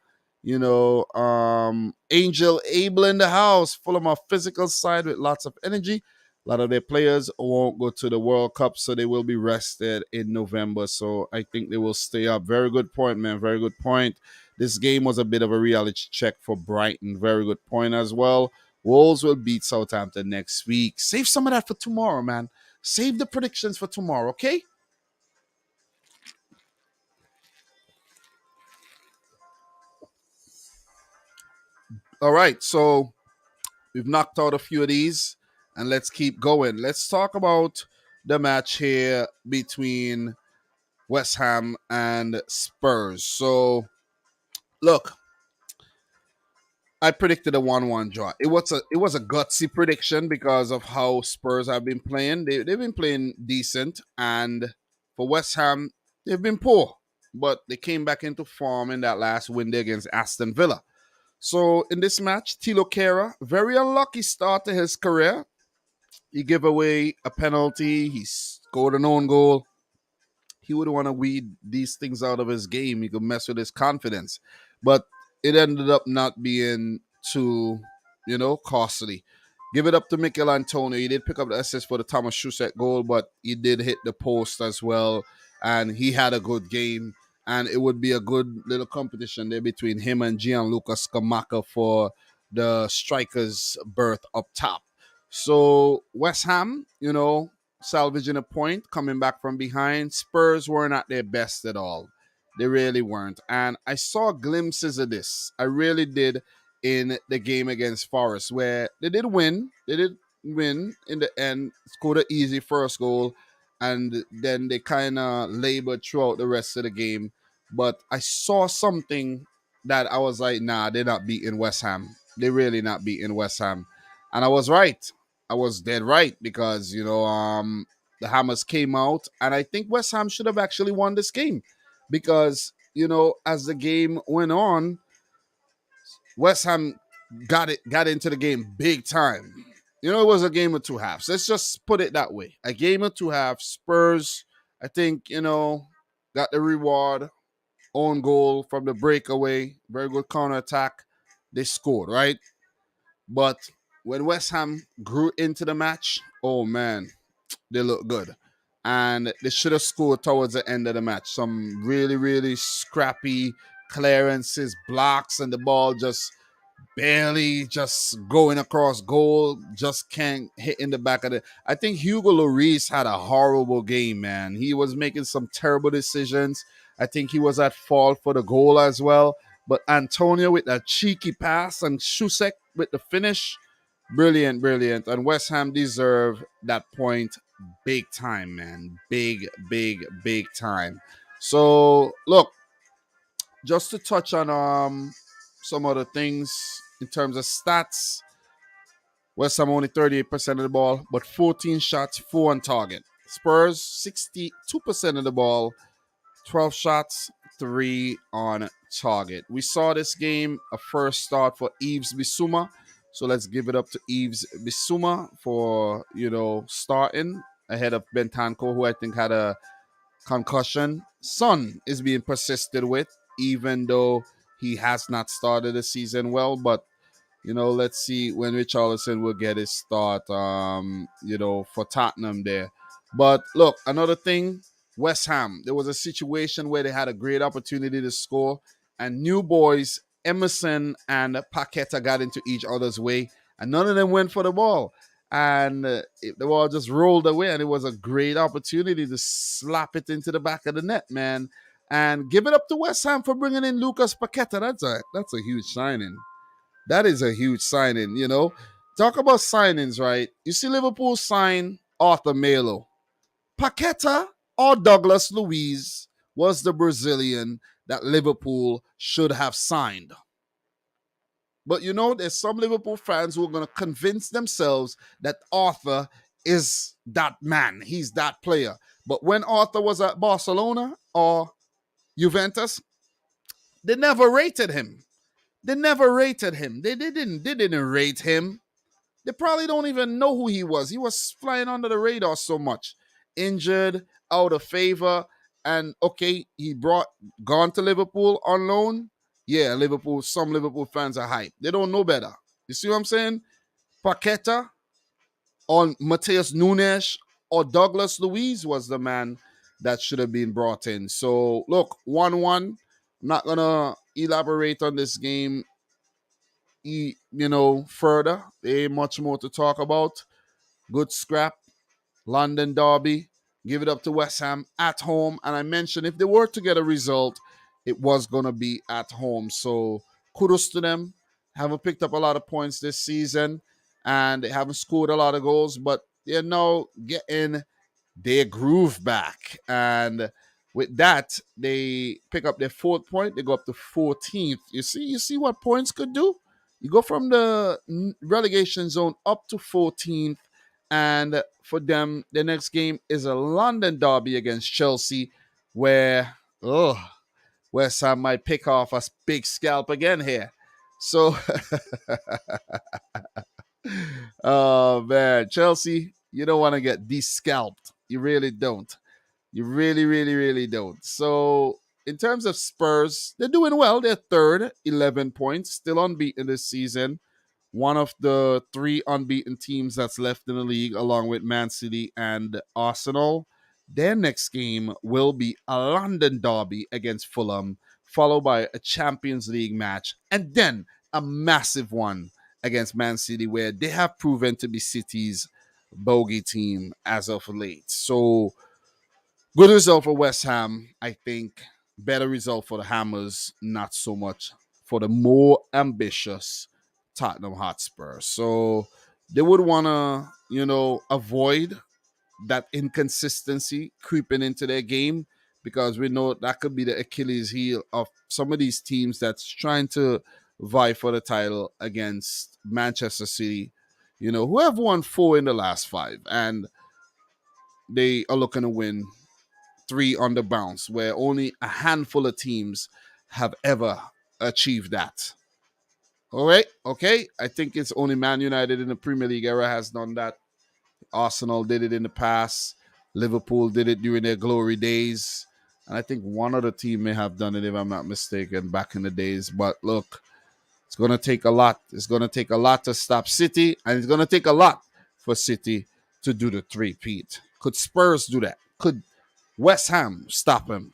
Angel Abel in the house, full of my physical side with lots of energy. A lot of their players won't go to the World Cup, so they will be rested in November. So I think they will stay up. Very good point, man. Very good point. This game was a bit of a reality check for Brighton. Very good point as well. Wolves will beat Southampton next week. Save some of that for tomorrow, man. Save the predictions for tomorrow, okay? All right, so we've knocked out a few of these, and let's keep going. Let's talk about the match here between West Ham and Spurs. So, look, I predicted a 1-1 draw. It was a gutsy prediction because of how Spurs have been playing. They've been playing decent, and for West Ham, they've been poor. But they came back into form in that last win there against Aston Villa. So in this match, Tilo Kehrer, very unlucky start to his career. He gave away a penalty. He scored an own goal. He would want to weed these things out of his game. He could mess with his confidence. But it ended up not being too, costly. Give it up to Mikel Antonio. He did pick up the assist for the Thomas Shusek goal, but he did hit the post as well. And he had a good game. And it would be a good little competition there between him and Gianluca Scamacca for the striker's berth up top. So West Ham, salvaging a point, coming back from behind. Spurs weren't at their best at all. They really weren't. And I saw glimpses of this. I really did in the game against Forest, where they did win. They did win in the end, scored an easy first goal, and then they kind of labored throughout the rest of the game. But I saw something that I was like, nah, they're not beating West Ham. They're really not beating West Ham. And I was right. I was dead right because, the Hammers came out, and I think West Ham should have actually won this game because, as the game went on, West Ham got into the game big time. It was a game of two halves. Let's just put it that way. A game of two halves. Spurs, I think, got the reward. Own goal from the breakaway. Very good counter attack. They scored, right? But when West Ham grew into the match, oh man, they look good. And they should have scored towards the end of the match. Some really, really scrappy clearances, blocks, and the ball just barely just going across goal, just can't hit in the back of the. I think Hugo Lloris had a horrible game, man. He was making some terrible decisions. I think he was at fault for the goal as well. But Antonio with that cheeky pass and Shusek with the finish, brilliant, brilliant. And West Ham deserve that point big time, man. Big, big, big time. So look, just to touch on some other things in terms of stats. West Ham only 38% of the ball, but 14 shots, 4 on target. Spurs 62% of the ball, 12 shots, 3 on target. We saw this game a first start for Yves Bissouma. So let's give it up to Yves Bissouma for, starting ahead of Bentancur, who I think had a concussion. Son is being persisted with, even though he has not started the season well. But let's see when Richarlison will get his start, for Tottenham there. But look, another thing, West Ham, there was a situation where they had a great opportunity to score, and new boys, Emerson and Paqueta, got into each other's way, and none of them went for the ball. And the ball just rolled away, and it was a great opportunity to slap it into the back of the net, man. And give it up to West Ham for bringing in Lucas Paqueta. That's a huge signing. That is a huge signing, Talk about signings, right? You see Liverpool sign Arthur Melo. Paqueta or Douglas Luiz was the Brazilian that Liverpool should have signed. But there's some Liverpool fans who are going to convince themselves that Arthur is that man. He's that player. But when Arthur was at Barcelona or Juventus, they never rated him. They never rated him. They didn't rate him. They probably don't even know who he was. He was flying under the radar so much. Injured, out of favor, and okay, gone to Liverpool on loan. Yeah, some Liverpool fans are hyped. They don't know better. You see what I'm saying? Paqueta on Mateus Nunes or Douglas Luiz was the man that should have been brought in. So look, 1-1. I'm not gonna elaborate on this game further. There ain't much more to talk about. Good scrap. London derby. Give it up to West Ham at home. And I mentioned if they were to get a result, it was going to be at home. So kudos to them. Haven't picked up a lot of points this season, and they haven't scored a lot of goals, but they're now getting their groove back. And with that, they pick up their 4th point. They go up to 14th. You see what points could do? You go from the relegation zone up to 14th. And for them, the next game is a London derby against Chelsea, where West Ham might pick off a big scalp again here. So, oh man, Chelsea, you don't want to get de-scalped. You really don't. You really, really, really don't. So, in terms of Spurs, they're doing well. They're 3rd, 11 points, still unbeaten this season. One of the 3 unbeaten teams that's left in the league, along with Man City and Arsenal. Their next game will be a London derby against Fulham, followed by a Champions League match, and then a massive one against Man City, where they have proven to be City's bogey team as of late. So, good result for West Ham, I think. Better result for the Hammers, not so much for the more ambitious Tottenham Hotspur. So they would want to, avoid that inconsistency creeping into their game, because we know that could be the Achilles heel of some of these teams that's trying to vie for the title against Manchester City, who have won 4 in the last 5, and they are looking to win 3 on the bounce, where only a handful of teams have ever achieved that. All right, okay. I think it's only Man United in the Premier League era has done that. Arsenal did it in the past. Liverpool did it during their glory days. And I think one other team may have done it, if I'm not mistaken, back in the days. But look, it's going to take a lot. It's going to take a lot to stop City, and it's going to take a lot for City to do the 3-peat. Could Spurs do that? Could West Ham stop him?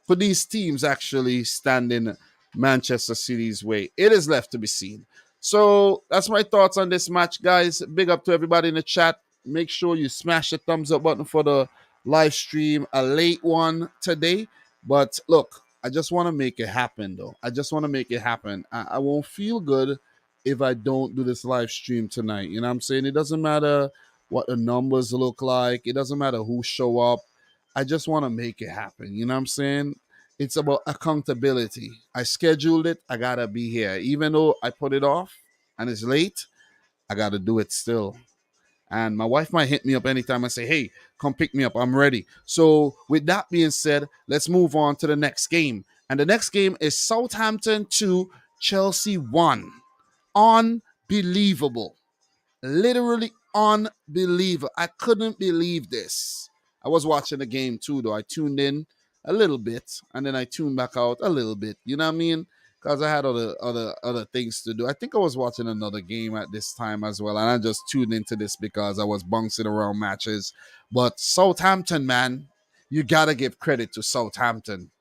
Could these teams actually stand in Manchester City's way? It is left to be seen. So that's my thoughts on this match, guys. Big up to everybody in the chat. Make sure you smash the thumbs up button for the live stream, a late one today. But look, I just want to make it happen, though. I just want to make it happen. I won't feel good if I don't do this live stream tonight. You know what I'm saying? It doesn't matter what the numbers look like. It doesn't matter who show up. I just want to make it happen. You know what I'm saying? It's about accountability. I scheduled it. I got to be here. Even though I put it off and it's late, I got to do it still. And my wife might hit me up anytime and say, hey, come pick me up. I'm ready. So with that being said, let's move on to the next game. And the next game is Southampton 2, Chelsea 1. Unbelievable. Literally unbelievable. I couldn't believe this. I was watching the game too, though. I tuned in a little bit and then I tuned back out a little bit. You know what I mean? Because I had other things to do. I think I was watching another game at this time as well, and I just tuned into this because I was bouncing around matches. But Southampton, man, you gotta give credit to Southampton.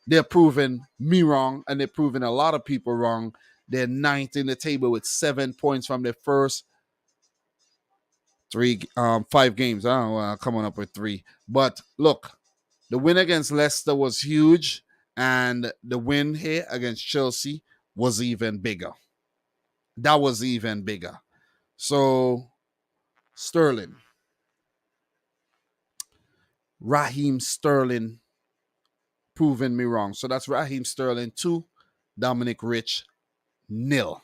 They're proving me wrong, and they're proving a lot of people wrong. They're ninth in the table with 7 points from their first 5 games. I don't know, coming up with 3. But look, the win against Leicester was huge, and the win here against Chelsea was even bigger. That was even bigger. So, Sterling, Raheem Sterling proving me wrong. So that's Raheem Sterling 2, Dominic Rich 0.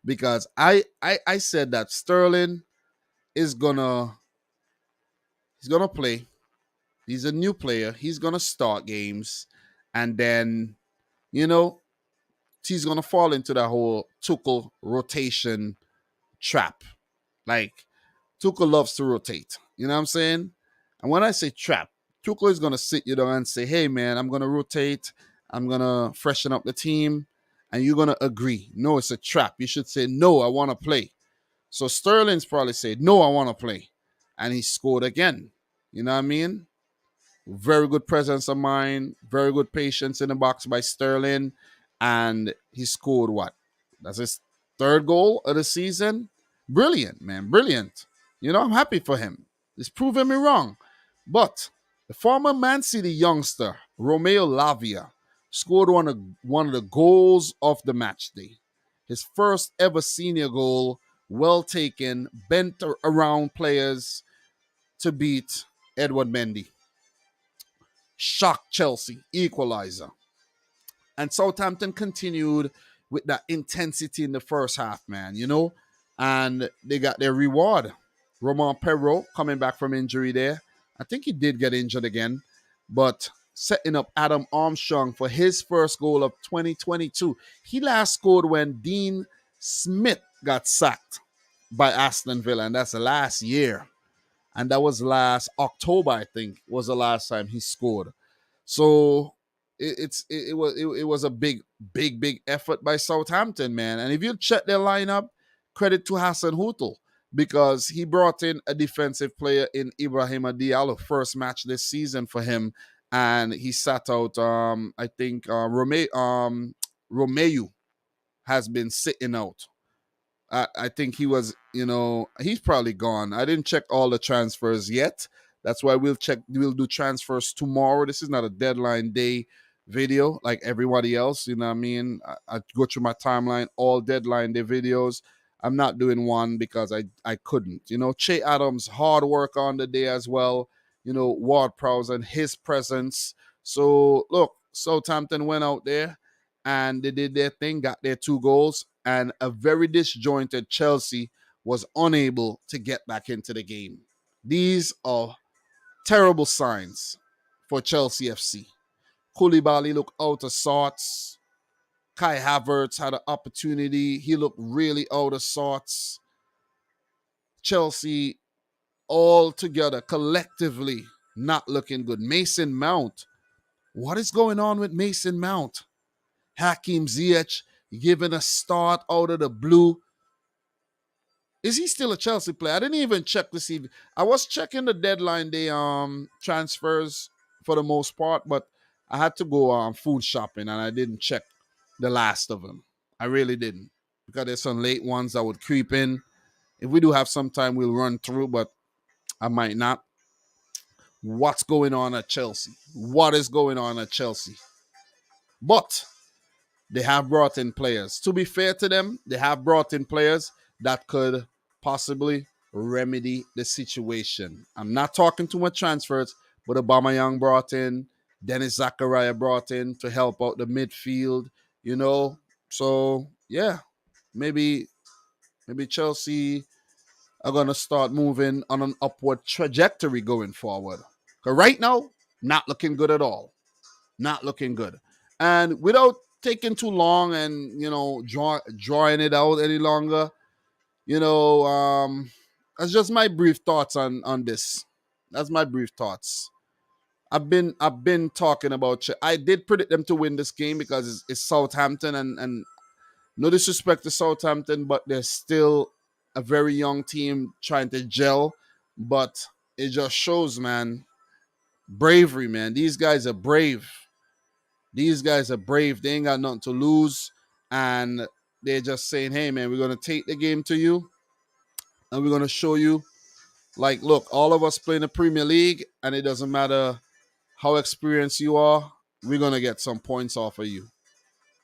Because I said that Sterling is he's gonna play. He's a new player. He's gonna start games, and then you know he's gonna fall into that whole Tuchel rotation trap. Like Tuchel loves to rotate. You know what I'm saying? And when I say trap, Tuchel is gonna sit you down and say, "Hey man, I'm gonna rotate. I'm gonna freshen up the team," and you're gonna agree. No, it's a trap. You should say, "No, I want to play." So Sterling's probably said, "No, I want to play," and he scored again. You know what I mean? Very good presence of mind, very good patience in the box by Sterling. And he scored what? That's his third goal of the season. Brilliant, man. Brilliant. I'm happy for him. He's proven me wrong. But the former Man City youngster, Romeo Lavia, scored one of the goals of the match day. His first ever senior goal, well taken, bent around players to beat Edward Mendy. Shocked Chelsea, equalizer. And Southampton continued with that intensity in the first half, man. And they got their reward. Romain Perrault coming back from injury there. I think he did get injured again, but setting up Adam Armstrong for his first goal of 2022. He last scored when Dean Smith got sacked by Aston Villa, and that's the last year. And that was last October, I think, was the last time he scored. So it was a big effort by Southampton, man. And if you check their lineup, credit to Hassan Hutel because he brought in a defensive player in Ibrahima Diallo, first match this season for him, and he sat out. I think Romeu has been sitting out. I think he was, he's probably gone. I didn't check all the transfers yet. That's why we'll do transfers tomorrow. This is not a deadline day video like everybody else. You know what I mean? I go through my timeline, all deadline day videos. I'm not doing one because I couldn't. Che Adams, hard work on the day as well. Ward-Prowse and his presence. So, look, Southampton went out there and they did their thing, got their 2 goals, and a very disjointed Chelsea was unable to get back into the game. These are terrible signs for Chelsea FC. Koulibaly looked out of sorts. Kai Havertz had an opportunity. He looked really out of sorts. Chelsea all together, collectively, not looking good. Mason Mount. What is going on with Mason Mount? Hakim Ziyech giving a start out of the blue. Is he still a Chelsea player? I didn't even check to see. I was checking the deadline day transfers for the most part, but I had to go food shopping and I didn't check the last of them. I really didn't because there's some late ones that would creep in. If we do have some time, we'll run through, but I might not. What's going on at Chelsea? What is going on at Chelsea? But they have brought in players. To be fair to them, they have brought in players that could possibly remedy the situation. I'm not talking too much transfers, but Aubameyang brought in, Dennis Zakaria brought in to help out the midfield, So, yeah, maybe Chelsea are going to start moving on an upward trajectory going forward. Because right now, not looking good at all. Not looking good. And without taking too long and, drawing it out any longer, that's just my brief thoughts on this. That's my brief thoughts. I've been talking about. I did predict them to win this game because it's Southampton, and no disrespect to Southampton, but they're still a very young team trying to gel. But it just shows, man, bravery, man. These guys are brave. These guys are brave. They ain't got nothing to lose, and they're just saying, "Hey, man, we're gonna take the game to you, and we're gonna show you." Like, look, all of us play in the Premier League, and it doesn't matter how experienced you are. We're gonna get some points off of you.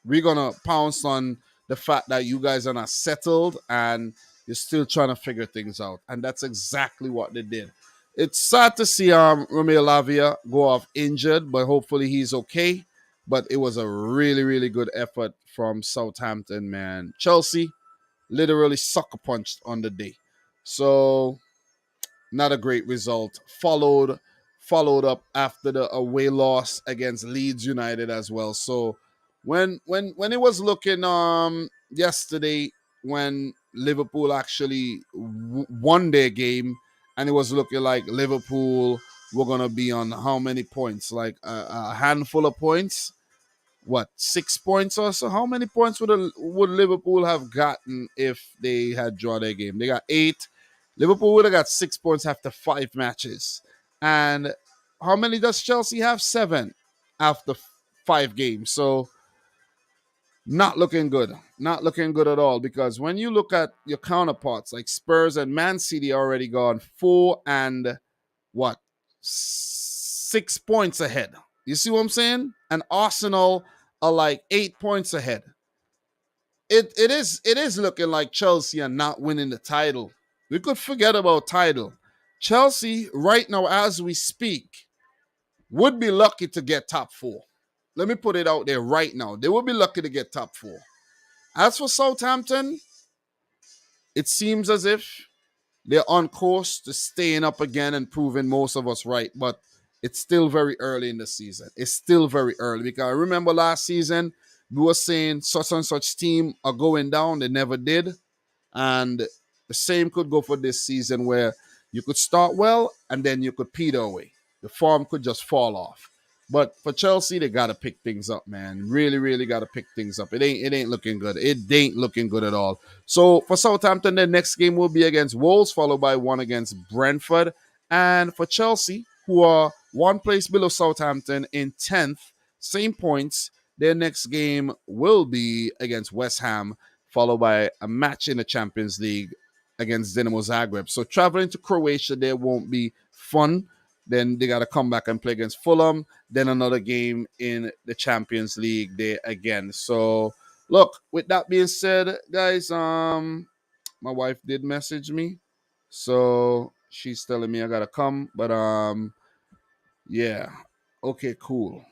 We're gonna pounce on the fact that you guys are not settled and you're still trying to figure things out. And that's exactly what they did. It's sad to see Romeo Lavia go off injured, but hopefully he's okay. But it was a really, really good effort from Southampton, man. Chelsea literally sucker punched on the day. So not a great result. Followed up after the away loss against Leeds United as well. So when it was looking yesterday, when Liverpool actually won their game, and it was looking like Liverpool were gonna be on how many points? Like a handful of points. What, 6 points or so? How many points would Liverpool have gotten if they had drawn their game? They got 8. Liverpool would have got 6 points after 5 matches. And how many does Chelsea have? 7 after 5 games. So not looking good. Not looking good at all. Because when you look at your counterparts like Spurs and Man City already gone 4 and what? 6 points ahead. You see what I'm saying? And Arsenal are like 8 points ahead. It is looking like Chelsea are not winning the title. We could forget about title. Chelsea, right now as we speak, would be lucky to get top 4. Let me put it out there right now. They would be lucky to get top 4. As for Southampton, it seems as if they're on course to staying up again and proving most of us right. But it's still very early in the season. It's still very early. Because I remember last season, we were saying such and such team are going down. They never did. And the same could go for this season, where you could start well and then you could peter away. The form could just fall off. But for Chelsea, they got to pick things up, man. Really, really got to pick things up. It ain't looking good. It ain't looking good at all. So for Southampton, their next game will be against Wolves, followed by one against Brentford. And for Chelsea, who are one place below Southampton in 10th, same points, their next game will be against West Ham, followed by a match in the Champions League against Dinamo Zagreb. So traveling to Croatia there won't be fun. Then they got to come back and play against Fulham. Then another game in the Champions League there again. So, look, with that being said, guys, my wife did message me. So she's telling me I got to come. But, yeah. Okay, cool.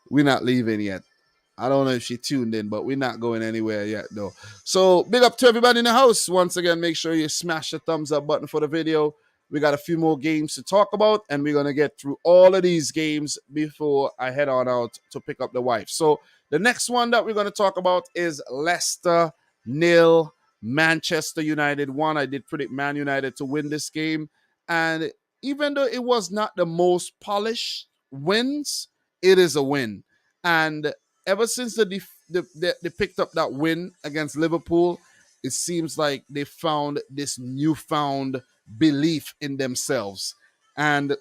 We're not leaving yet. I don't know if she tuned in, but we're not going anywhere yet, though. So, big up to everybody in the house. Once again, make sure you smash the thumbs up button for the video. We got a few more games to talk about, and we're going to get through all of these games before I head on out to pick up the wife. So, the next one that we're going to talk about is Leicester 0, Manchester United 1. I did predict Man United to win this game. And even though it was not the most polished wins, it is a win. And ever since they picked up that win against Liverpool, it seems like they found this newfound belief in themselves. And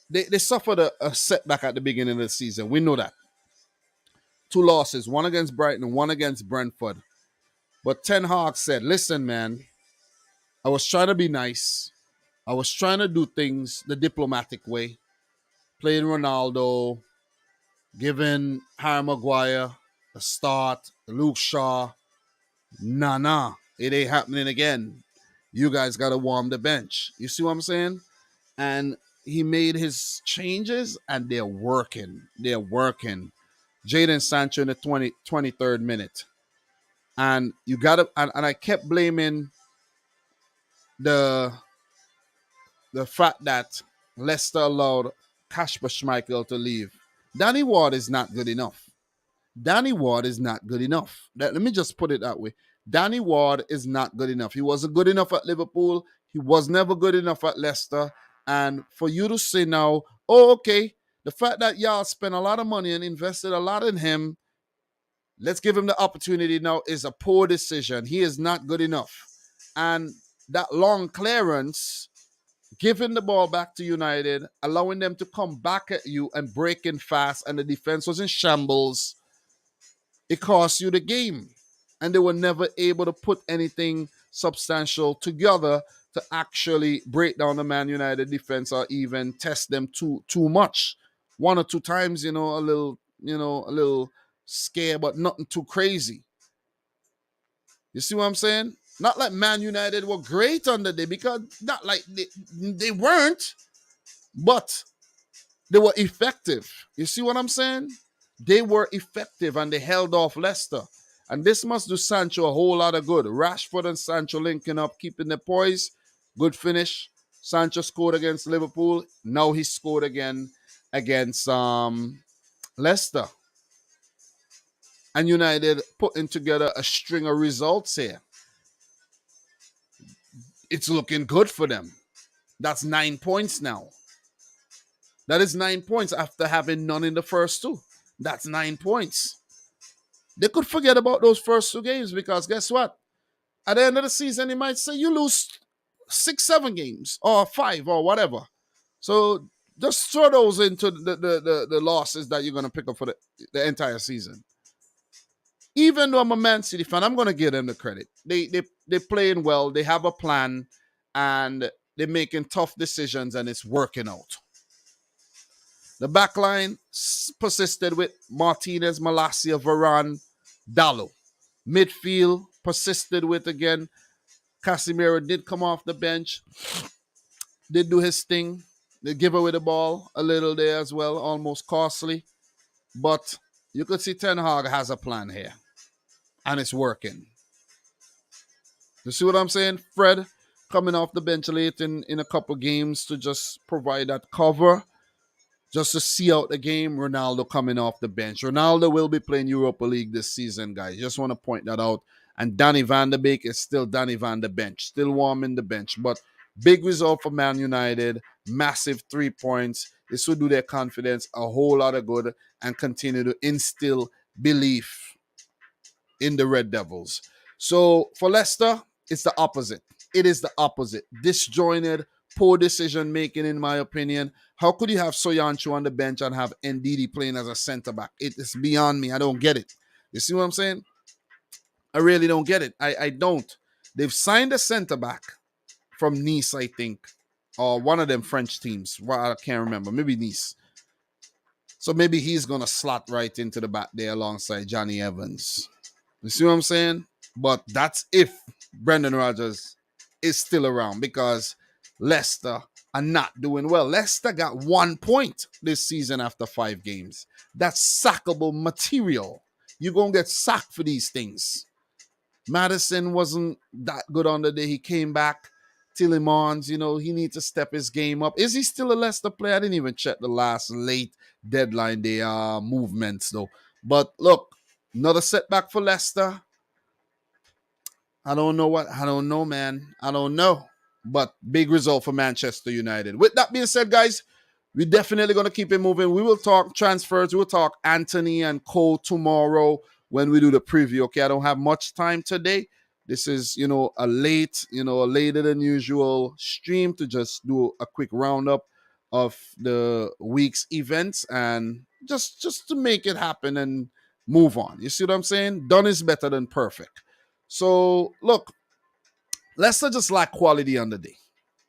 they suffered a setback at the beginning of the season. We know that. 2 losses, one against Brighton and one against Brentford. But Ten Hag said, listen, man, I was trying to be nice. I was trying to do things the diplomatic way. Playing Ronaldo, giving Harry Maguire a start, Luke Shaw. Nah, it ain't happening again. You guys got to warm the bench. You see what I'm saying? And he made his changes, and they're working. They're working. Jadon Sancho in the 23rd minute. And you gotta and I kept blaming the the fact that Leicester allowed Kasper Schmeichel to leave. Danny Ward is not good enough. Danny Ward is not good enough. Let me just put it that way. Danny Ward is not good enough. He wasn't good enough at Liverpool. He was never good enough at Leicester. And for you to say now, oh, okay, the fact that y'all spent a lot of money and invested a lot in him, let's give him the opportunity now, is a poor decision. He is not good enough. And that long clearance, giving the ball back to United, allowing them to come back at you and breaking fast, and the defense was in shambles, it cost you the game. And they were never able to put anything substantial together to actually break down the Man United defense or even test them too much. One or two times, a little scare, but nothing too crazy. You see what I'm saying? Not like Man United were great on the day, because not like they weren't, but they were effective. You see what I'm saying? They were effective and they held off Leicester. And this must do Sancho a whole lot of good. Rashford and Sancho linking up, keeping the poise. Good finish. Sancho scored against Liverpool. Now he scored again against Leicester. And United putting together a string of results here. It's looking good for them. That's 9 points now. That is 9 points after having none in the first two. That's 9 points. They could forget about those first two games, because guess what? At the end of the season, they might say you lose 6, 7 games or 5 or whatever. So just throw those into the losses that you're going to pick up for the entire season. Even though I'm a Man City fan, I'm going to give them the credit. They're playing well. They have a plan, and they're making tough decisions, and it's working out. The back line persisted with Martinez, Malacia, Varane, Dalot. Midfield persisted with, again, Casemiro did come off the bench, did do his thing. They give away the ball a little there as well, almost costly. But you could see Ten Hag has a plan here, and it's working. You see what I'm saying? Fred coming off the bench late in a couple games to just provide that cover, just to see out the game. Ronaldo coming off the bench. Ronaldo will be playing Europa League this season, guys. Just want to point that out. And Danny Van de Beek is still Danny Van de Bench, still warming the bench. But big result for Man United. Massive 3 points. This will do their confidence a whole lot of good and continue to instill belief in the Red Devils. So for Leicester, it's the opposite. It is the opposite. Disjointed, poor decision making, in my opinion. How could you have Soyuncu on the bench and have Ndidi playing as a center back? It is beyond me. I don't get it. You see what I'm saying? I really don't get it. I don't. They've signed a center back from Nice, I think, or one of them French teams. Well, I can't remember. Maybe Nice. So maybe he's going to slot right into the back there alongside Johnny Evans. You see what I'm saying? But that's if Brendan Rodgers is still around, because Leicester are not doing well. Leicester got 1 point this season after 5 games. That's sackable material. You're going to get sacked for these things. Maddison wasn't that good on the day he came back. Tielemans, he needs to step his game up. Is he still a Leicester player? I didn't even check the last late deadline day movements, though. But look, another setback for Leicester. I don't know, man. I don't know. But big result for Manchester United. With that being said, guys, we're definitely going to keep it moving. We will talk transfers. We'll talk Anthony and Cole tomorrow when we do the preview. Okay, I don't have much time today. This is, a later than usual stream to just do a quick roundup of the week's events and just to make it happen and move on. You see what I'm saying? Done is better than perfect. So, look, Leicester just lack quality on the day.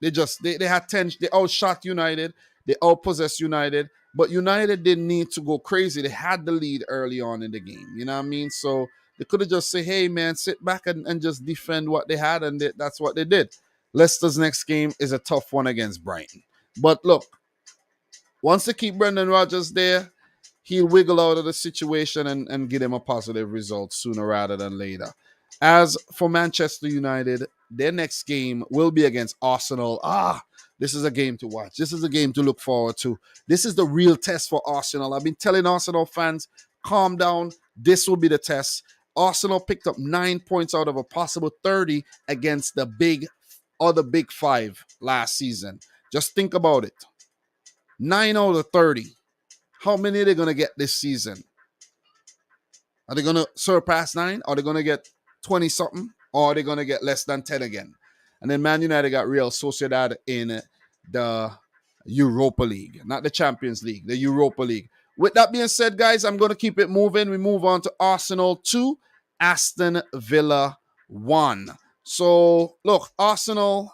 They had 10, they outshot United, they outpossessed United, but United didn't need to go crazy. They had the lead early on in the game. You know what I mean? So they could have just said, hey, man, sit back and just defend what they had, and that's what they did. Leicester's next game is a tough one against Brighton. But look, once they keep Brendan Rodgers there, he'll wiggle out of the situation and get him a positive result sooner rather than later. As for Manchester United, their next game will be against Arsenal. This is a game to watch. This is a game to look forward to. This is the real test for Arsenal. I've been telling Arsenal fans, calm down. This will be the test. Arsenal picked up 9 points out of a possible 30 against the big five last season. Just think about it. 9 out of 30. How many are they going to get this season? Are they going to surpass 9? Are they going to get 20 something? Or are they going to get less than 10 again? And then Man United got Real Sociedad in the Europa League, not the Champions League, the Europa League. With that being said, guys, I'm going to keep it moving. We move on to Arsenal 2, Aston Villa 1. So, look, Arsenal,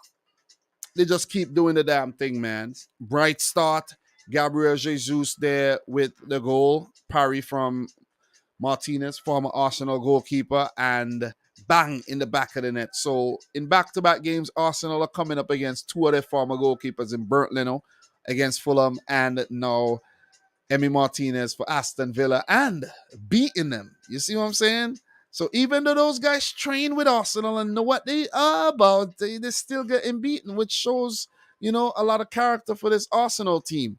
they just keep doing the damn thing, man. Bright start. Gabriel Jesus there with the goal. Parry from Martinez, former Arsenal goalkeeper, and bang in the back of the net. So in back-to-back games, Arsenal are coming up against two of their former goalkeepers in Bernd Leno against Fulham and now Emi Martinez for Aston Villa and beating them. You see what I'm saying? So even though those guys train with Arsenal and know what they are about, they're still getting beaten, which shows, a lot of character for this Arsenal team.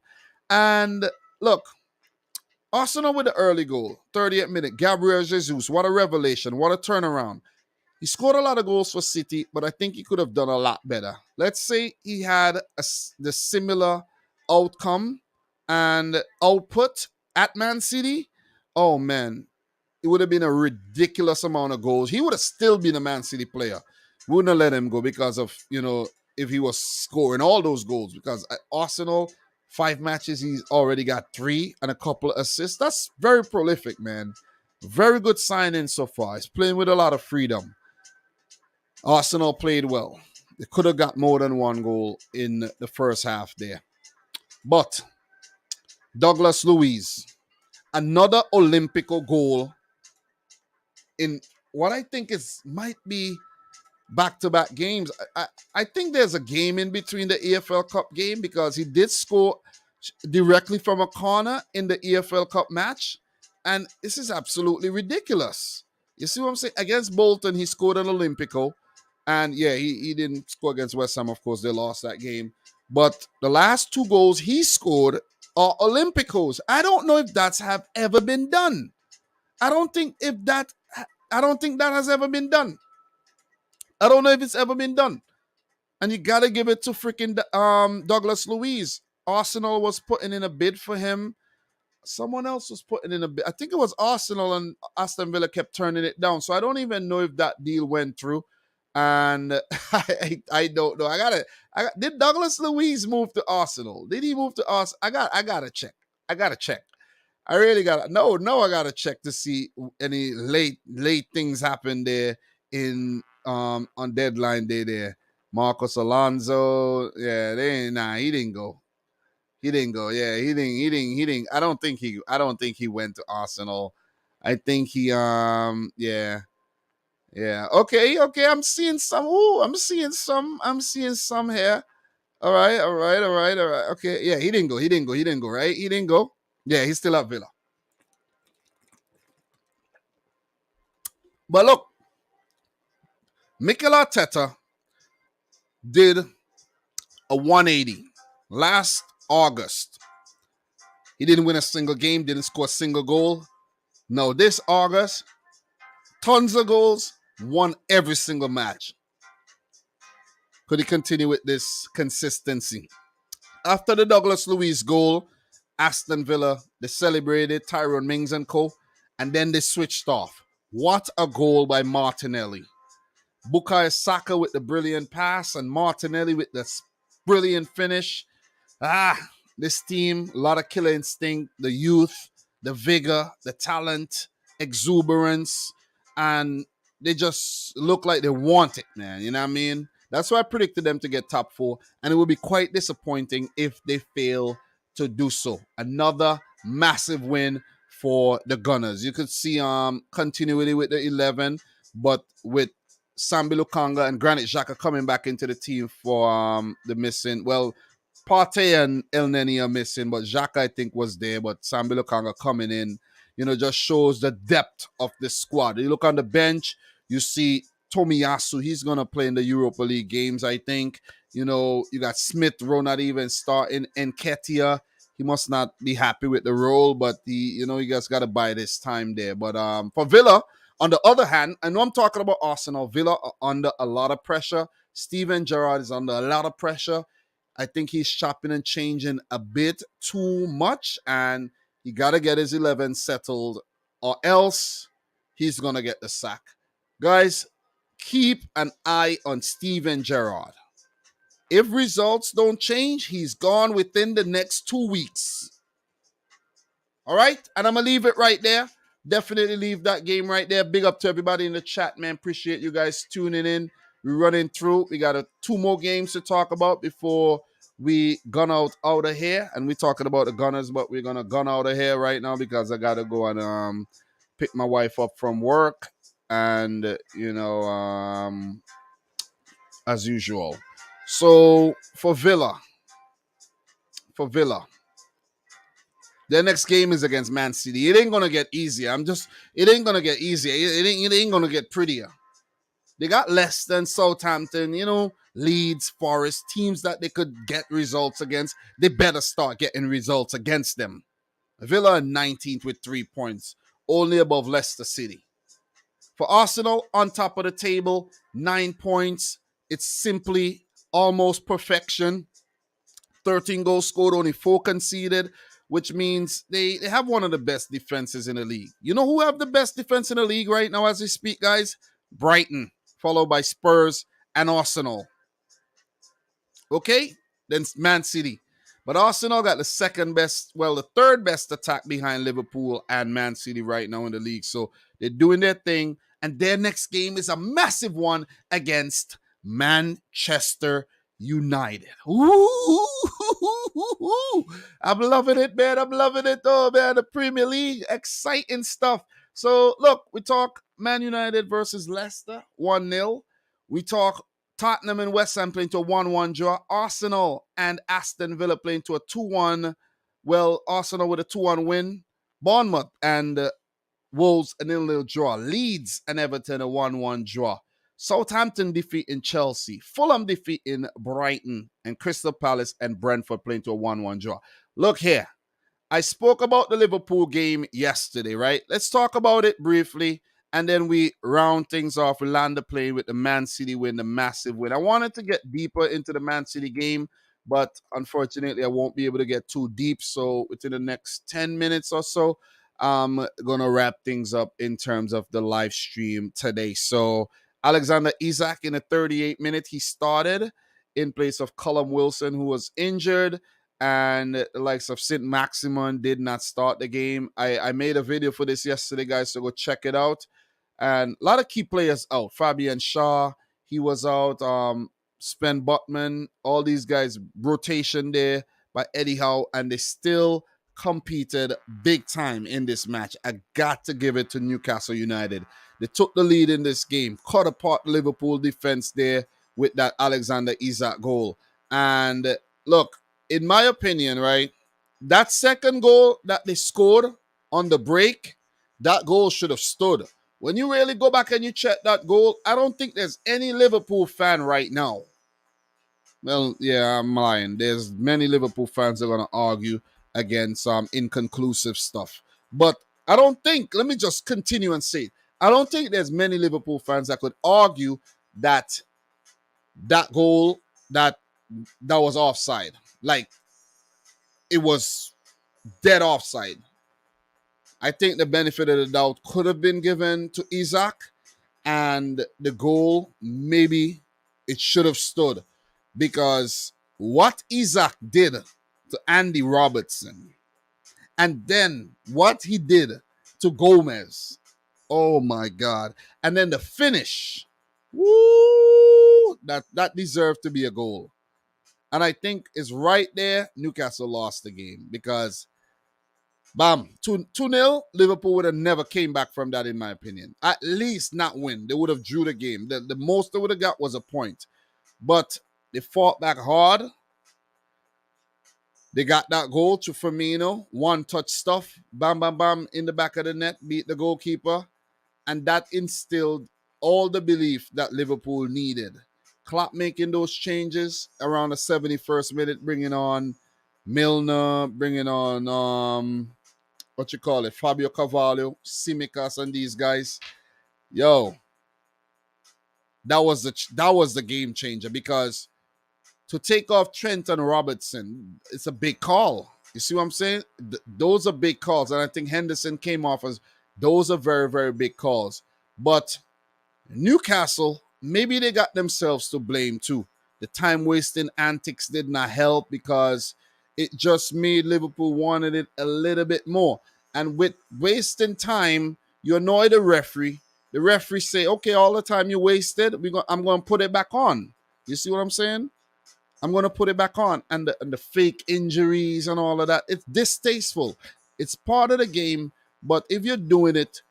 And look, Arsenal with the early goal, 30th minute. Gabriel Jesus, what a revelation, what a turnaround. He scored a lot of goals for City, but I think he could have done a lot better. Let's say he had the similar outcome and output at Man City. Oh, man, it would have been a ridiculous amount of goals. He would have still been a Man City player. Wouldn't have let him go because of, if he was scoring all those goals. Because at Arsenal, 5 matches, he's already got 3 and a couple of assists. That's very prolific, man. Very good signing so far. He's playing with a lot of freedom. Arsenal played well. They could have got more than 1 goal in the first half there. But Douglas Luiz, another Olympico goal in what I think might be back-to-back games. I think there's a game in between the EFL Cup game because he did score directly from a corner in the EFL Cup match. And this is absolutely ridiculous. You see what I'm saying? Against Bolton, he scored an Olympico. And yeah, he didn't score against West Ham. Of course, they lost that game. But the last 2 goals he scored are Olympicos. I don't know if that's have ever been done. I don't think that has ever been done. I don't know if it's ever been done. And you got to give it to freaking Douglas Luiz. Arsenal was putting in a bid for him. Someone else was putting in a bid. I think it was Arsenal, and Aston Villa kept turning it down. So I don't even know if that deal went through. And I don't know. Did Douglas Luiz move to Arsenal? Did he move to Arsenal? I gotta check. I really gotta I gotta check to see any late things happen there in on deadline day there. Marcos Alonso, yeah, he didn't go. He didn't go. Yeah, he didn't. I don't think he went to Arsenal. I think he yeah. Yeah. Okay. I'm seeing some. I'm seeing some here. All right. Okay. Yeah, he didn't go. Right? He didn't go. Yeah, he's still at Villa. But look, Mikel Arteta did a 180 last August. He didn't win a single game, didn't score a single goal. No, this August, tons of goals, won every single match. Could he continue with this consistency? After the Douglas Luiz goal, Aston Villa, they celebrated Tyrone Mings and co. And then they switched off. What a goal by Martinelli. Bukayo Saka with the brilliant pass and Martinelli with the brilliant finish. This team, a lot of killer instinct, the youth, the vigor, the talent, exuberance, and they just look like they want it, man. You know what I mean? That's why I predicted them to get top 4, and it would be quite disappointing if they fail to do so. Another massive win for the Gunners. You could see continuity with the 11, but with Sambi Lukanga and Granit Xhaka coming back into the team for the missing. Well, Partey and El Neni are missing, but Xhaka, I think, was there. But Sambi Lukanga coming in, just shows the depth of the squad. You look on the bench, You see Tomiyasu, he's going to play in the Europa League games, I think. You know, you got Smith Rowe not even starting, and Ketia. He must not be happy with the role, but you guys got to buy this time there. But for Villa, on the other hand, I know I'm talking about Arsenal. Villa are under a lot of pressure. Steven Gerrard is under a lot of pressure. I think he's chopping and changing a bit too much, and he got to get his 11 settled, or else he's going to get the sack. Guys, keep an eye on Steven Gerrard. If results don't change, he's gone within the next 2 weeks. All right? And I'm going to leave it right there. Definitely leave that game right there. Big up to everybody in the chat, man. Appreciate you guys tuning in. We're running through. We got 2 more games to talk about before we gun out of here. And we're talking about the Gunners, but we're going to gun out of here right now because I got to go and pick my wife up from work. And, as usual. So, for Villa, their next game is against Man City. It ain't going to get easier. It ain't going to get easier. It ain't going to get prettier. They got Leicester and Southampton, Leeds, Forest, teams that they could get results against. They better start getting results against them. Villa are 19th with 3 points, only above Leicester City. For Arsenal, on top of the table, 9 points. It's simply almost perfection. 13 goals scored, only 4 conceded, which means they have one of the best defenses in the league. You know who have the best defense in the league right now as we speak, guys? Brighton, followed by Spurs and Arsenal. Okay? Then Man City. But Arsenal got the third best attack behind Liverpool and Man City right now in the league. So they're doing their thing. And their next game is a massive one against Manchester United. Ooh, I'm loving it, man. I'm loving it, though, man. The Premier League, exciting stuff. So, look, we talk Man United versus Leicester, 1-0. We talk Tottenham and West Ham playing to a 1-1 draw. Arsenal and Aston Villa playing to a 2-1. Well, Arsenal with a 2-1 win. Bournemouth and Wolves a 0-0 draw. Leeds and Everton a 1-1 draw. Southampton defeating Chelsea. Fulham defeating Brighton. And Crystal Palace and Brentford playing to a 1-1 draw. Look here. I spoke about the Liverpool game yesterday, right? Let's talk about it briefly. And then we round things off. We land the plane with the Man City win, the massive win. I wanted to get deeper into the Man City game, but unfortunately, I won't be able to get too deep. So within the next 10 minutes or so, I'm going to wrap things up in terms of the live stream today. So Alexander Isak in the 38th minute, he started in place of Callum Wilson, who was injured. And the likes of St. Maximin did not start the game. I made a video for this yesterday, guys, so go check it out. And a lot of key players out. Fabian Shaw, he was out. Sven Botman, all these guys, rotation there by Eddie Howe, and they still competed big time in this match. I got to give it to Newcastle United. They took the lead in this game, cut apart Liverpool defense there with that Alexander Isak goal. And look, in my opinion, right, that second goal that they scored on the break, that goal should have stood. When you really go back and you check that goal, I don't think there's any Liverpool fan right now. Well, yeah, I'm lying. There's many Liverpool fans that are going to argue against inconclusive stuff. But I don't think, let me just continue and say, I don't think there's many Liverpool fans that could argue that that goal, that was offside. Like, it was dead offside. I think the benefit of the doubt could have been given to Isak, and the goal, maybe it should have stood, because what Isak did to Andy Robertson, and then what he did to Gomez, oh my God, and then the finish, woo, that deserved to be a goal. And I think it's right there, Newcastle lost the game, because bam, 2-0, Liverpool would have never came back from that, in my opinion. At least not win. They would have drew the game. The most they would have got was a point. But they fought back hard. They got that goal to Firmino. One-touch stuff. Bam, bam, bam, in the back of the net. Beat the goalkeeper. And that instilled all the belief that Liverpool needed. Klopp making those changes around the 71st minute, bringing on Milner, bringing on what you call it, Fabio Carvalho, Simicas, and these guys. Yo, that was the game changer, because to take off Trent and Robertson, it's a big call. You see what I'm saying? Those are big calls, and I think Henderson came off as those are very, very big calls. But Newcastle, maybe they got themselves to blame too. The time wasting antics did not help, because it just made Liverpool wanted it a little bit more. And with wasting time, you annoy the referee. The referee say, okay, all the time you wasted, I'm going to put it back on. You see what I'm saying? I'm going to put it back on. And the fake injuries and all of that, it's distasteful. It's part of the game. But if you're doing it,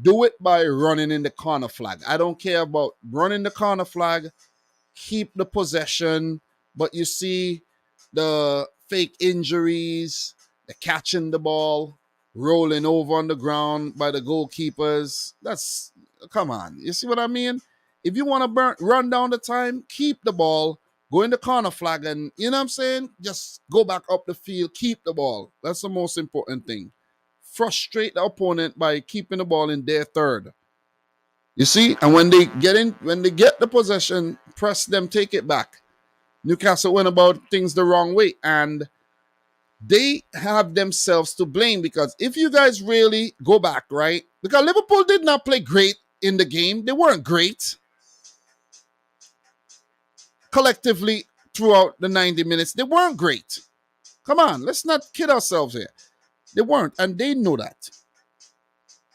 do it by running in the corner flag. I don't care about running the corner flag. Keep the possession. But you see the fake injuries, the catching the ball, rolling over on the ground by the goalkeepers. Come on. You see what I mean? If you want to run down the time, keep the ball, go in the corner flag, and you know what I'm saying? Just go back up the field, keep the ball. That's the most important thing. Frustrate the opponent by keeping the ball in their third. You see? And when they get the possession, press them, take it back. Newcastle went about things the wrong way, and they have themselves to blame, because if you guys really go back, right? Because Liverpool did not play great in the game. They weren't great. Collectively, throughout the 90 minutes, they weren't great. Come on, let's not kid ourselves here. They weren't, and they know that.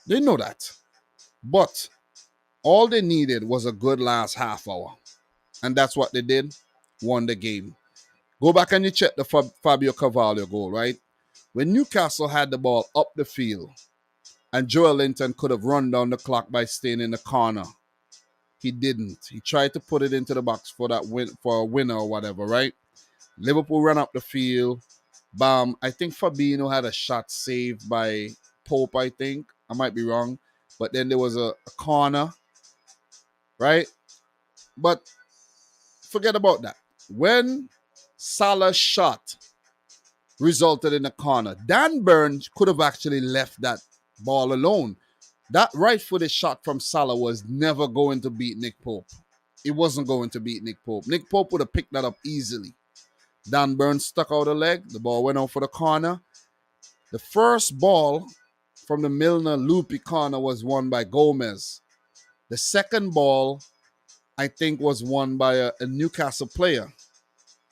They know that. But all they needed was a good last half hour. And that's what they did. Won the game. Go back and you check the Fabio Carvalho goal, right? When Newcastle had the ball up the field and Joel Linton could have run down the clock by staying in the corner, he didn't. He tried to put it into the box for a winner or whatever, right? Liverpool ran up the field. Bam. I think Fabinho had a shot saved by Pope, I think. I might be wrong. But then there was a corner, right? But forget about that. When Salah's shot resulted in a corner, Dan Burns could have actually left that ball alone. That right-footed shot from Salah was never going to beat Nick Pope. It wasn't going to beat Nick Pope. Nick Pope would have picked that up easily. Dan Burns stuck out a leg. The ball went out for the corner. The first ball from the Milner loopy corner was won by Gomez. The second ball, I think, was won by a Newcastle player,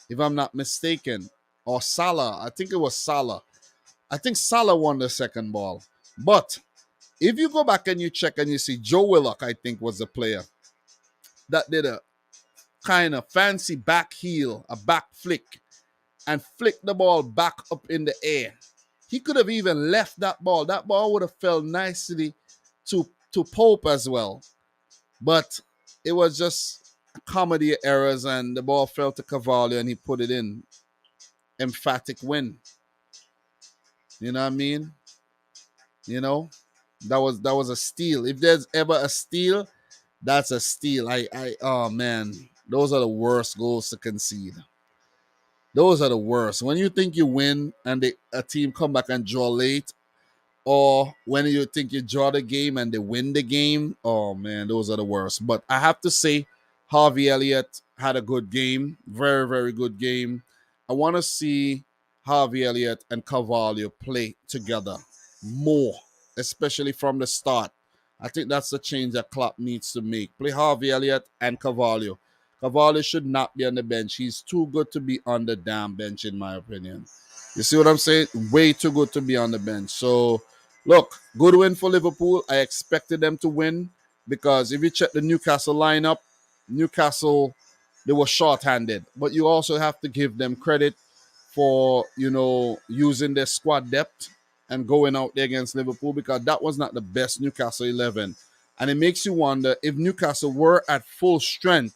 if I'm not mistaken. Or Salah. I think it was Salah. I think Salah won the second ball. But if you go back and you check and you see Joe Willock, I think, was the player that did a kind of fancy back heel, a back flick, and flicked the ball back up in the air. He could have even left that ball. That ball would have fell nicely to Pope as well. But it was just a comedy of errors, and the ball fell to Carvalho and he put it in. Emphatic win. You know what I mean? You know? That was a steal. If there's ever a steal, that's a steal. Oh man, those are the worst goals to concede. Those are the worst. When you think you win and a team come back and draw late, or when you think you draw the game and they win the game, oh man, those are the worst. But I have to say, Harvey Elliott had a good game. Very, very good game. I want to see Harvey Elliott and Carvalho play together more, especially from the start. I think that's the change that Klopp needs to make. Play Harvey Elliott and Carvalho. Carvalho should not be on the bench. He's too good to be on the damn bench, in my opinion. You see what I'm saying? Way too good to be on the bench. So, look, good win for Liverpool. I expected them to win, because if you check the Newcastle lineup, Newcastle, they were short-handed. But you also have to give them credit for, using their squad depth and going out there against Liverpool, because that was not the best Newcastle 11. And it makes you wonder, if Newcastle were at full strength,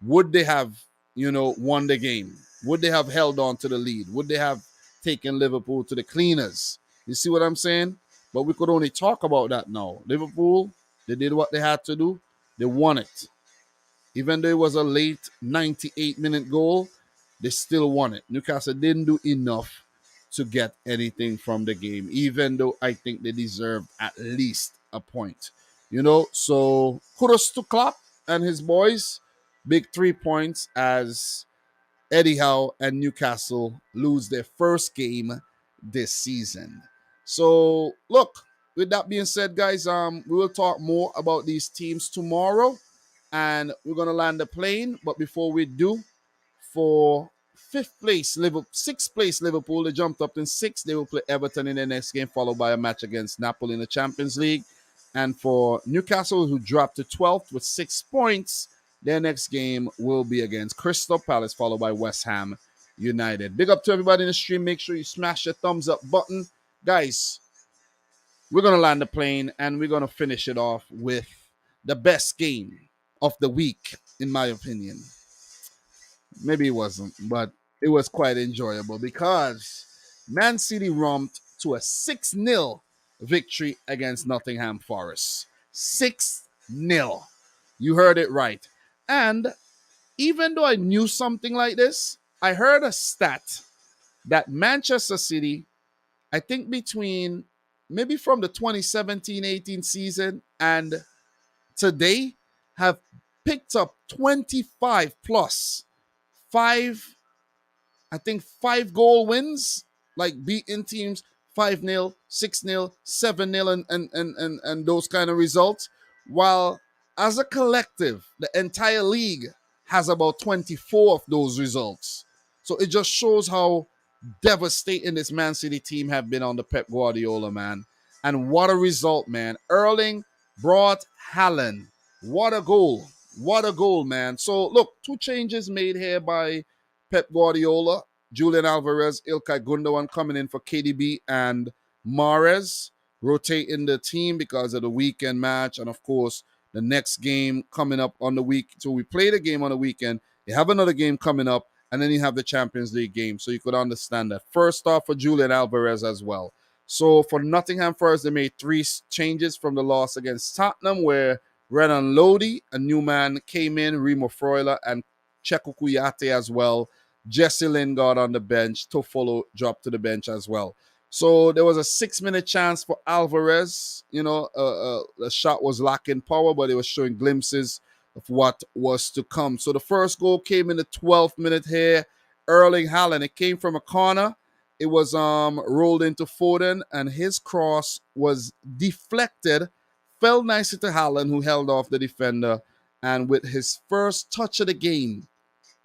would they have, won the game? Would they have held on to the lead? Would they have taken Liverpool to the cleaners? You see what I'm saying? But we could only talk about that now. Liverpool, they did what they had to do. They won it. Even though it was a late 98-minute goal, they still won it. Newcastle didn't do enough to get anything from the game, even though I think they deserved at least a point. So kudos to Klopp and his boys. Big 3 points as Eddie Howe and Newcastle lose their first game this season. So, look, with that being said, guys, we will talk more about these teams tomorrow, and we're gonna land the plane. But before we do, for fifth place, Liverpool, sixth place Liverpool, they jumped up in sixth. They will play Everton in their next game, followed by a match against Napoli in the Champions League. And for Newcastle, who dropped to 12th with 6 points, their next game will be against Crystal Palace, followed by West Ham United. Big up to everybody in the stream. Make sure you smash the thumbs up button. Guys, we're going to land the plane and we're going to finish it off with the best game of the week, in my opinion. Maybe it wasn't, but it was quite enjoyable because Man City romped to a 6-0 victory against Nottingham Forest. 6-0. You heard it right. And even though I knew something like this, I heard a stat that Manchester City, I think between maybe from the 2017-18 season and today, have picked up 25 plus five, I think 5 goal wins, like beating teams 5-0, 6-0, 7-0, and those kind of results. While as a collective, the entire league has about 24 of those results. So it just shows how devastating this Man City team have been on the Pep Guardiola, man. And what a result, man. Erling brought Haaland. What a goal. What a goal, man. So, look, 2 changes made here by Pep Guardiola. Julian Alvarez, Ilkay Gundogan coming in for KDB and Mahrez, rotating the team because of the weekend match. And, of course, the next game coming up on the week. So we play the game on the weekend. You have another game coming up, and then you have the Champions League game. So you could understand that. First off, for Julian Alvarez as well. So for Nottingham Forest, they made 3 changes from the loss against Tottenham, where Renan Lodi, a new man, came in, Remo Freuler, and Cheku Kuyate as well. Jesse Lingard on the bench. Toffolo dropped to the bench as well. So there was a 6-minute chance for Alvarez. The shot was lacking power, but it was showing glimpses of what was to come. So the first goal came in the 12th minute here. Erling Haaland. It came from a corner. It was rolled into Foden, and his cross was deflected, fell nicely to Haaland, who held off the defender, and with his first touch of the game,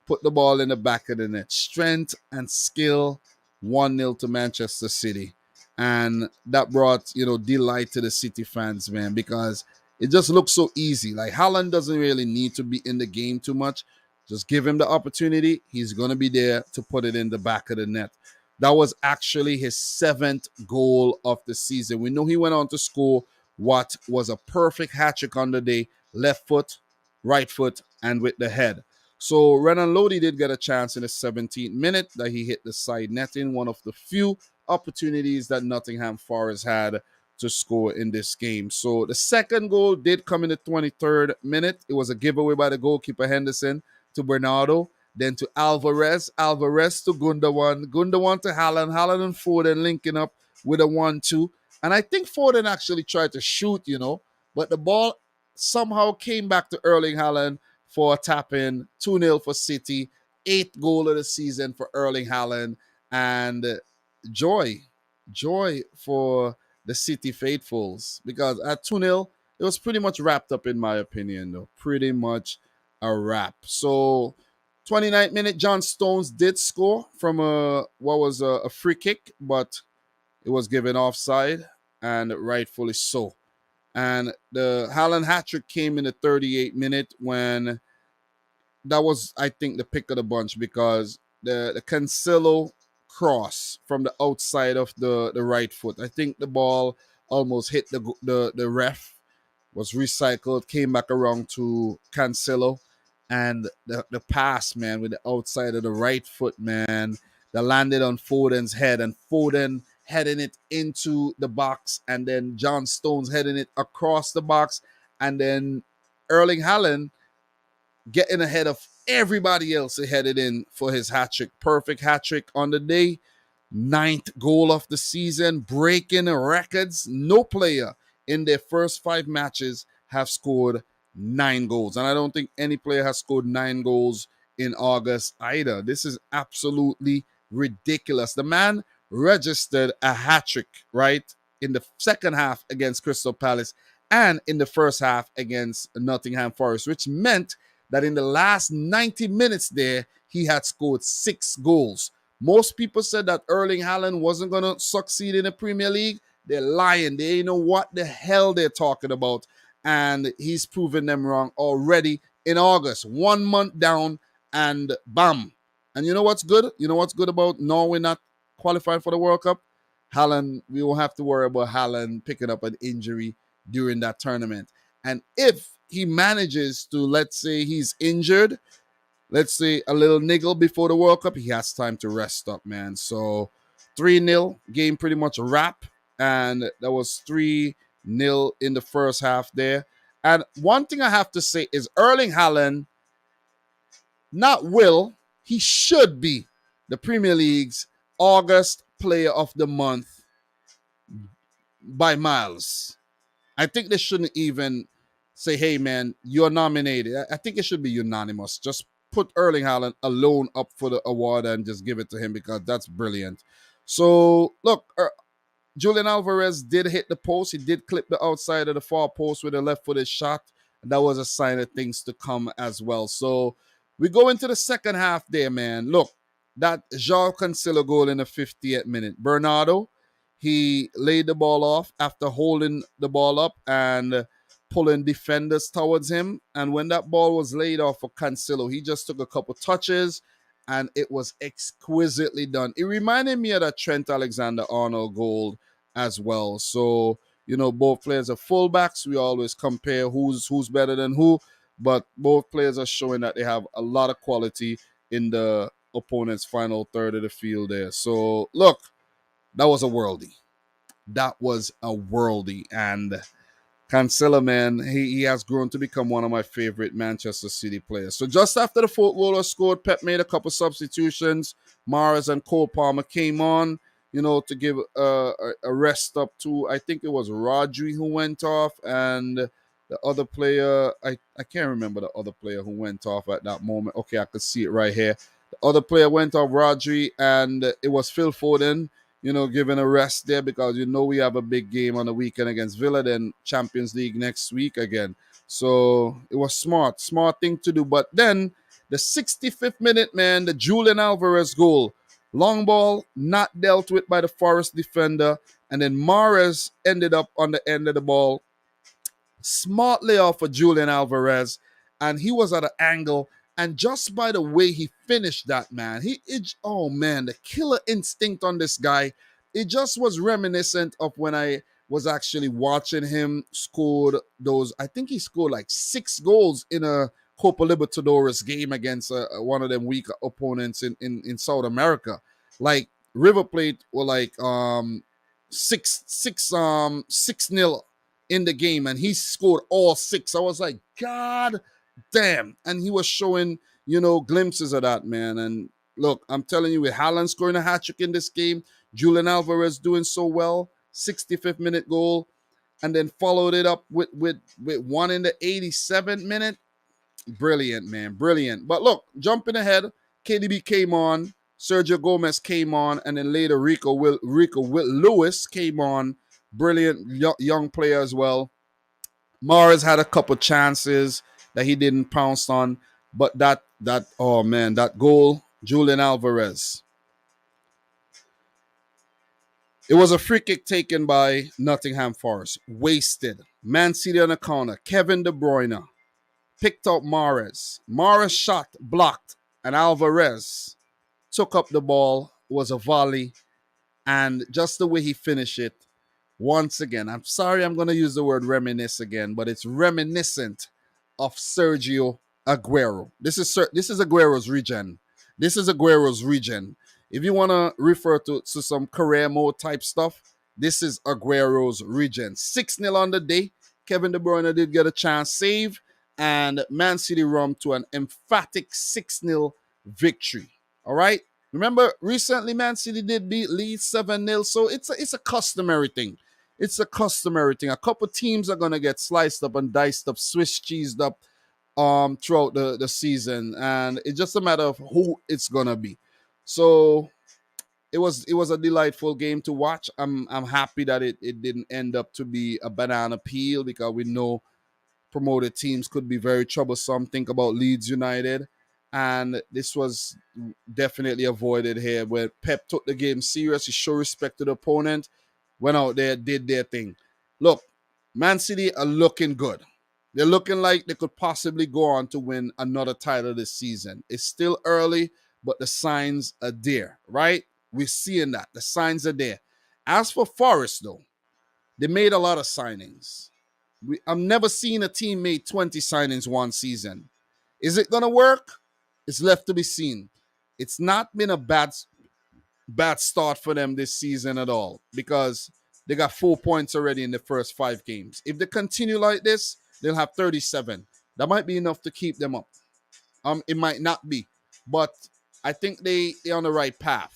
put the ball in the back of the net. Strength and skill, 1-0 to Manchester City. And that brought, delight to the City fans, man, because it just looks so easy. Like, Haaland doesn't really need to be in the game too much. Just give him the opportunity. He's going to be there to put it in the back of the net. That was actually his 7th goal of the season. We know he went on to score what was a perfect hat-trick on the day. Left foot, right foot, and with the head. So Renan Lodi did get a chance in the 17th minute that he hit the side netting, one of the few opportunities that Nottingham Forest had to score in this game. So the second goal did come in the 23rd minute. It was a giveaway by the goalkeeper Henderson to Bernardo, then to Alvarez to Gundogan to Haaland and Foden linking up with a 1-2. And I think Foden actually tried to shoot, but the ball somehow came back to Erling Haaland for a tap-in. 2-0 for City. 8th goal of the season for Erling Haaland. And joy for the City faithfuls, because at 2-0, it was pretty much wrapped up, in my opinion, though. Pretty much a wrap. So 29th minute, John Stones did score from a free kick, but it was given offside, and rightfully so. And the Haaland hat-trick came in the 38th minute, when that was, I think, the pick of the bunch, because the Cancelo cross from the outside of the right foot, I think the ball almost hit the ref, was recycled, came back around to Cancelo, and the pass, man, with the outside of the right foot, man, that landed on Foden's head, and Foden heading it into the box, and then John Stones heading it across the box, and then Erling Haaland getting ahead of everybody else headed in for his hat trick. Perfect hat trick on the day. 9th goal of the season, breaking records. No player in their first 5 matches have scored 9 goals. And I don't think any player has scored 9 goals in August either. This is absolutely ridiculous. The man registered a hat trick, right, in the second half against Crystal Palace and in the first half against Nottingham Forest, which meant that in the last 90 minutes there, he had scored 6 goals. Most people said that Erling Haaland wasn't going to succeed in the Premier League. They're lying. They know what the hell they're talking about. And he's proven them wrong already in August. 1 month down and bam. And you know what's good? You know what's good about Norway not qualifying for the World Cup? Haaland, we won't have to worry about Haaland picking up an injury during that tournament. And if he manages to, let's say he's injured, let's say a little niggle before the World Cup, he has time to rest up, man. So 3-0, game pretty much a wrap. And that was 3-0 in the first half there. And one thing I have to say is Erling Haaland, he should be the Premier League's August Player of the Month by miles. I think they shouldn't even say, hey, man, you're nominated. I think it should be unanimous. Just put Erling Haaland alone up for the award and just give it to him because that's brilliant. So, look, Julian Alvarez did hit the post. He did clip the outside of the far post with a left-footed shot. And that was a sign of things to come as well. So, we go into the second half there, man. Look, that João Cancelo goal in the 50th minute. Bernardo, he laid the ball off after holding the ball up and pulling defenders towards him. And when that ball was laid off for Cancelo, he just took a couple touches and it was exquisitely done. It reminded me of that Trent Alexander-Arnold goal as well. So, you know, both players are fullbacks. We always compare who's better than who, but both players are showing that they have a lot of quality in the opponent's final third of the field there. So, look, that was a worldie. That was a worldie. And Cancelo, man, he has grown to become one of my favorite Manchester City players. So just after the 4th goal was scored, Pep made a couple substitutions. Mahrez and Cole Palmer came on, you know, to give a rest up to, I think it was Rodri who went off, and the other player, I can't remember the other player who went off at that moment. Okay, I could see it right here. The other player went off, Rodri, and it was Phil Foden, you know, giving a rest there because, you know, we have a big game on the weekend against Villa, then Champions League next week again. So it was smart thing to do. But then the 65th minute, man, the Julian Alvarez goal, long ball, not dealt with by the Forest defender. And then Mahrez ended up on the end of the ball. Smart layoff for Julian Alvarez. And he was at an angle. And just by the way he finished that, man, the killer instinct on this guy, it just was reminiscent of when I was actually watching him scored those, I think he scored like 6 goals in a Copa Libertadores game against one of them weak opponents in South America. Like River Plate were like 6-0 in the game, and he scored all 6. I was like, God damn. And he was showing, you know, glimpses of that, man. And look, I'm telling you, with Haaland scoring a hat-trick in this game, Julian Alvarez doing so well, 65th minute goal, and then followed it up with one in the 87th minute. Brilliant, man, brilliant. But look, jumping ahead, KDB came on, Sergio Gomez came on, and then later Rico Lewis came on. Brilliant young player as well. Mahrez had a couple chances that he didn't pounce on, but that goal, Julian Alvarez. It was a free kick taken by Nottingham Forest. Wasted. Man City on the corner. Kevin De Bruyne picked up Mahrez. Mahrez shot, blocked, and Alvarez took up the ball. Was a volley, and just the way he finished it, once again, I'm sorry I'm going to use the word reminisce again, but it's reminiscent of Sergio Aguero. This is Aguero's regen. This is Aguero's regen. If you want to refer to some career mode type stuff, this is Aguero's regen. 6-0 on the day. Kevin De Bruyne did get a chance save, and Man City run to an emphatic 6-0 victory. All right. Remember, recently Man City did beat Leeds 7-0, so it's a customary thing. It's a customary thing. A couple teams are gonna get sliced up and diced up, Swiss cheesed up throughout the season, and it's just a matter of who it's gonna be. So it was a delightful game to watch. I'm happy that it didn't end up to be a banana peel, because we know promoted teams could be very troublesome. Think about Leeds United. And this was definitely avoided here, where Pep took the game serious. He showed respect to the opponent, went out there, did their thing. Look, Man City are looking good. They're looking like they could possibly go on to win another title this season. It's still early, but the signs are there, right? We're seeing that. The signs are there. As for Forest, though, they made a lot of signings. I've never seen a team make 20 signings one season. Is it going to work? It's left to be seen. It's not been a bad start for them this season at all, because they got 4 points already in the first 5 games. If they continue like this, they'll have 37. That might be enough to keep them up. It might not be, but I think they're on the right path.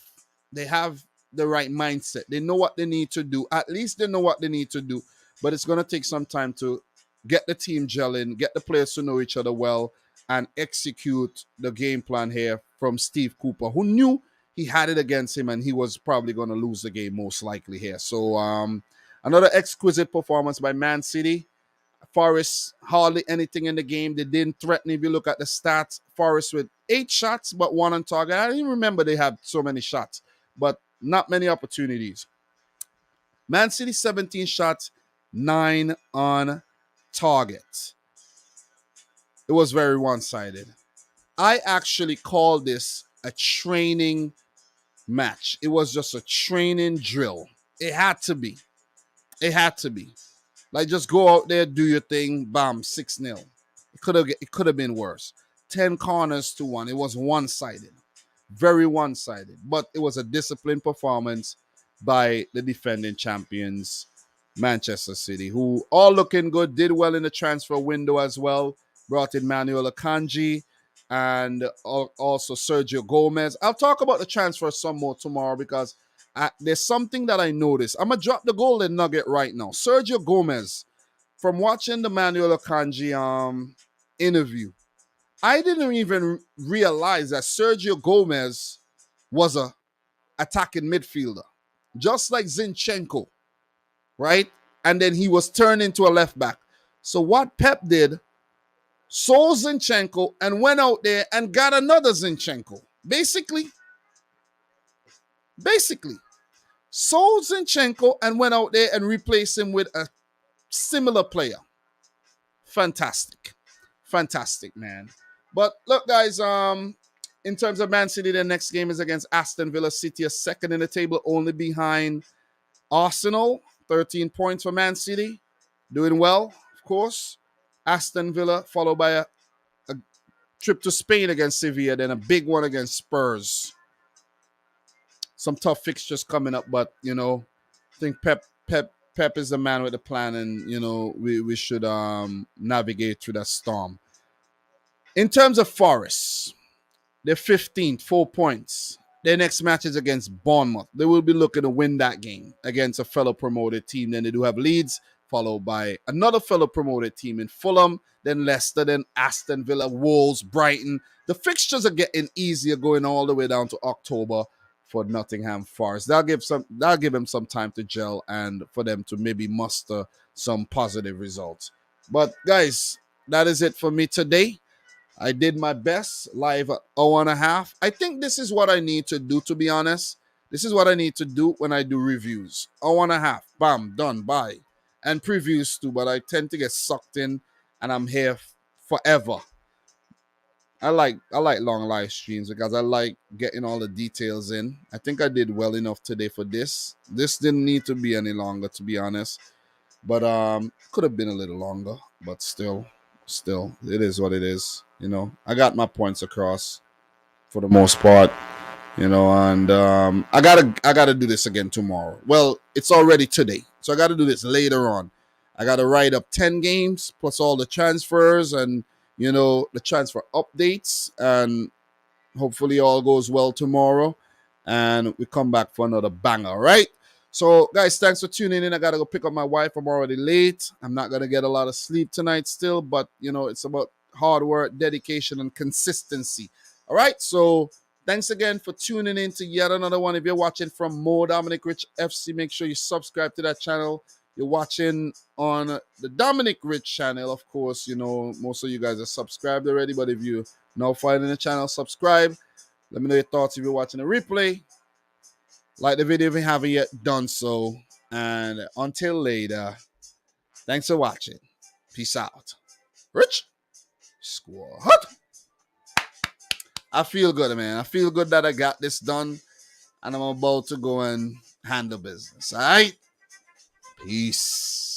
They have the right mindset. They know what they need to do. At least they know what they need to do. But it's going to take some time to get the team gelling, get the players to know each other well, and execute the game plan here from Steve Cooper, who knew he had it against him and he was probably going to lose the game most likely here. So another exquisite performance by Man City. Forest, hardly anything in the game. They didn't threaten. If you look at the stats, Forest with 8 shots, but 1 on target. I didn't remember they had so many shots, but not many opportunities. Man City, 17 shots, 9 on target. It was very one-sided. I actually call this a training match. It was just a training drill. It had to be. It had to be. Like, just go out there, do your thing, bam, 6-0. It could have been worse. 10 corners to 1. It was one-sided. Very one-sided. But it was a disciplined performance by the defending champions, Manchester City, who all looking good, did well in the transfer window as well. Brought in Manuel Akanji and also Sergio Gomez. I'll talk about the transfer some more tomorrow, because there's something that I noticed. I'm going to drop the golden nugget right now. Sergio Gomez, from watching the Manuel Akanji interview, I didn't even realize that Sergio Gomez was a attacking midfielder, just like Zinchenko, right? And then he was turned into a left back. So what Pep did, sold Zinchenko and went out there and got another Zinchenko. Basically, sold Zinchenko and went out there and replaced him with a similar player. Fantastic, man. But look, guys, in terms of Man City, their next game is against Aston Villa. City is second in the table, only behind Arsenal. 13 points for Man City. Doing well, of course. Aston Villa, followed by a trip to Spain against Sevilla, then a big one against Spurs. Some tough fixtures coming up, but, I think Pep is the man with the plan, and, we should navigate through that storm. In terms of Forest, they're 15th, 4 points. Their next match is against Bournemouth. They will be looking to win that game against a fellow promoted team. Then they do have Leeds, followed by another fellow promoted team in Fulham, then Leicester, then Aston Villa, Wolves, Brighton. The fixtures are getting easier going all the way down to October for Nottingham Forest. That'll give them some time to gel and for them to maybe muster some positive results. But guys, that is it for me today. I did my best, live an hour and a half. I think this is what I need to do, to be honest. This is what I need to do when I do reviews. Hour and a half, bam, done, bye. And previews too, but I tend to get sucked in and I'm here forever. I like long live streams because I like getting all the details in. I think I did well enough today for this. This didn't need to be any longer, to be honest. But could have been a little longer, but still, it is what it is. I got my points across for the most part, and I gotta do this again tomorrow. Well, it's already today, so I gotta do this later on. I got to write up 10 games plus all the transfers and, the transfer updates. And hopefully all goes well tomorrow. And we come back for another banger, right? So, guys, thanks for tuning in. I got to go pick up my wife. I'm already late. I'm not going to get a lot of sleep tonight still. But, it's about hard work, dedication, and consistency. All right? So, thanks again for tuning in to yet another one. If you're watching from more Dominic Rich FC, make sure you subscribe to that channel. You're watching on the Dominic Rich channel, of course. Most of you guys are subscribed already. But if you're now finding the channel, subscribe. Let me know your thoughts if you're watching a replay. Like the video if you haven't yet done so. And until later, thanks for watching. Peace out. Rich Squad. I feel good, man. I feel good that I got this done. And I'm about to go and handle business. All right? Peace.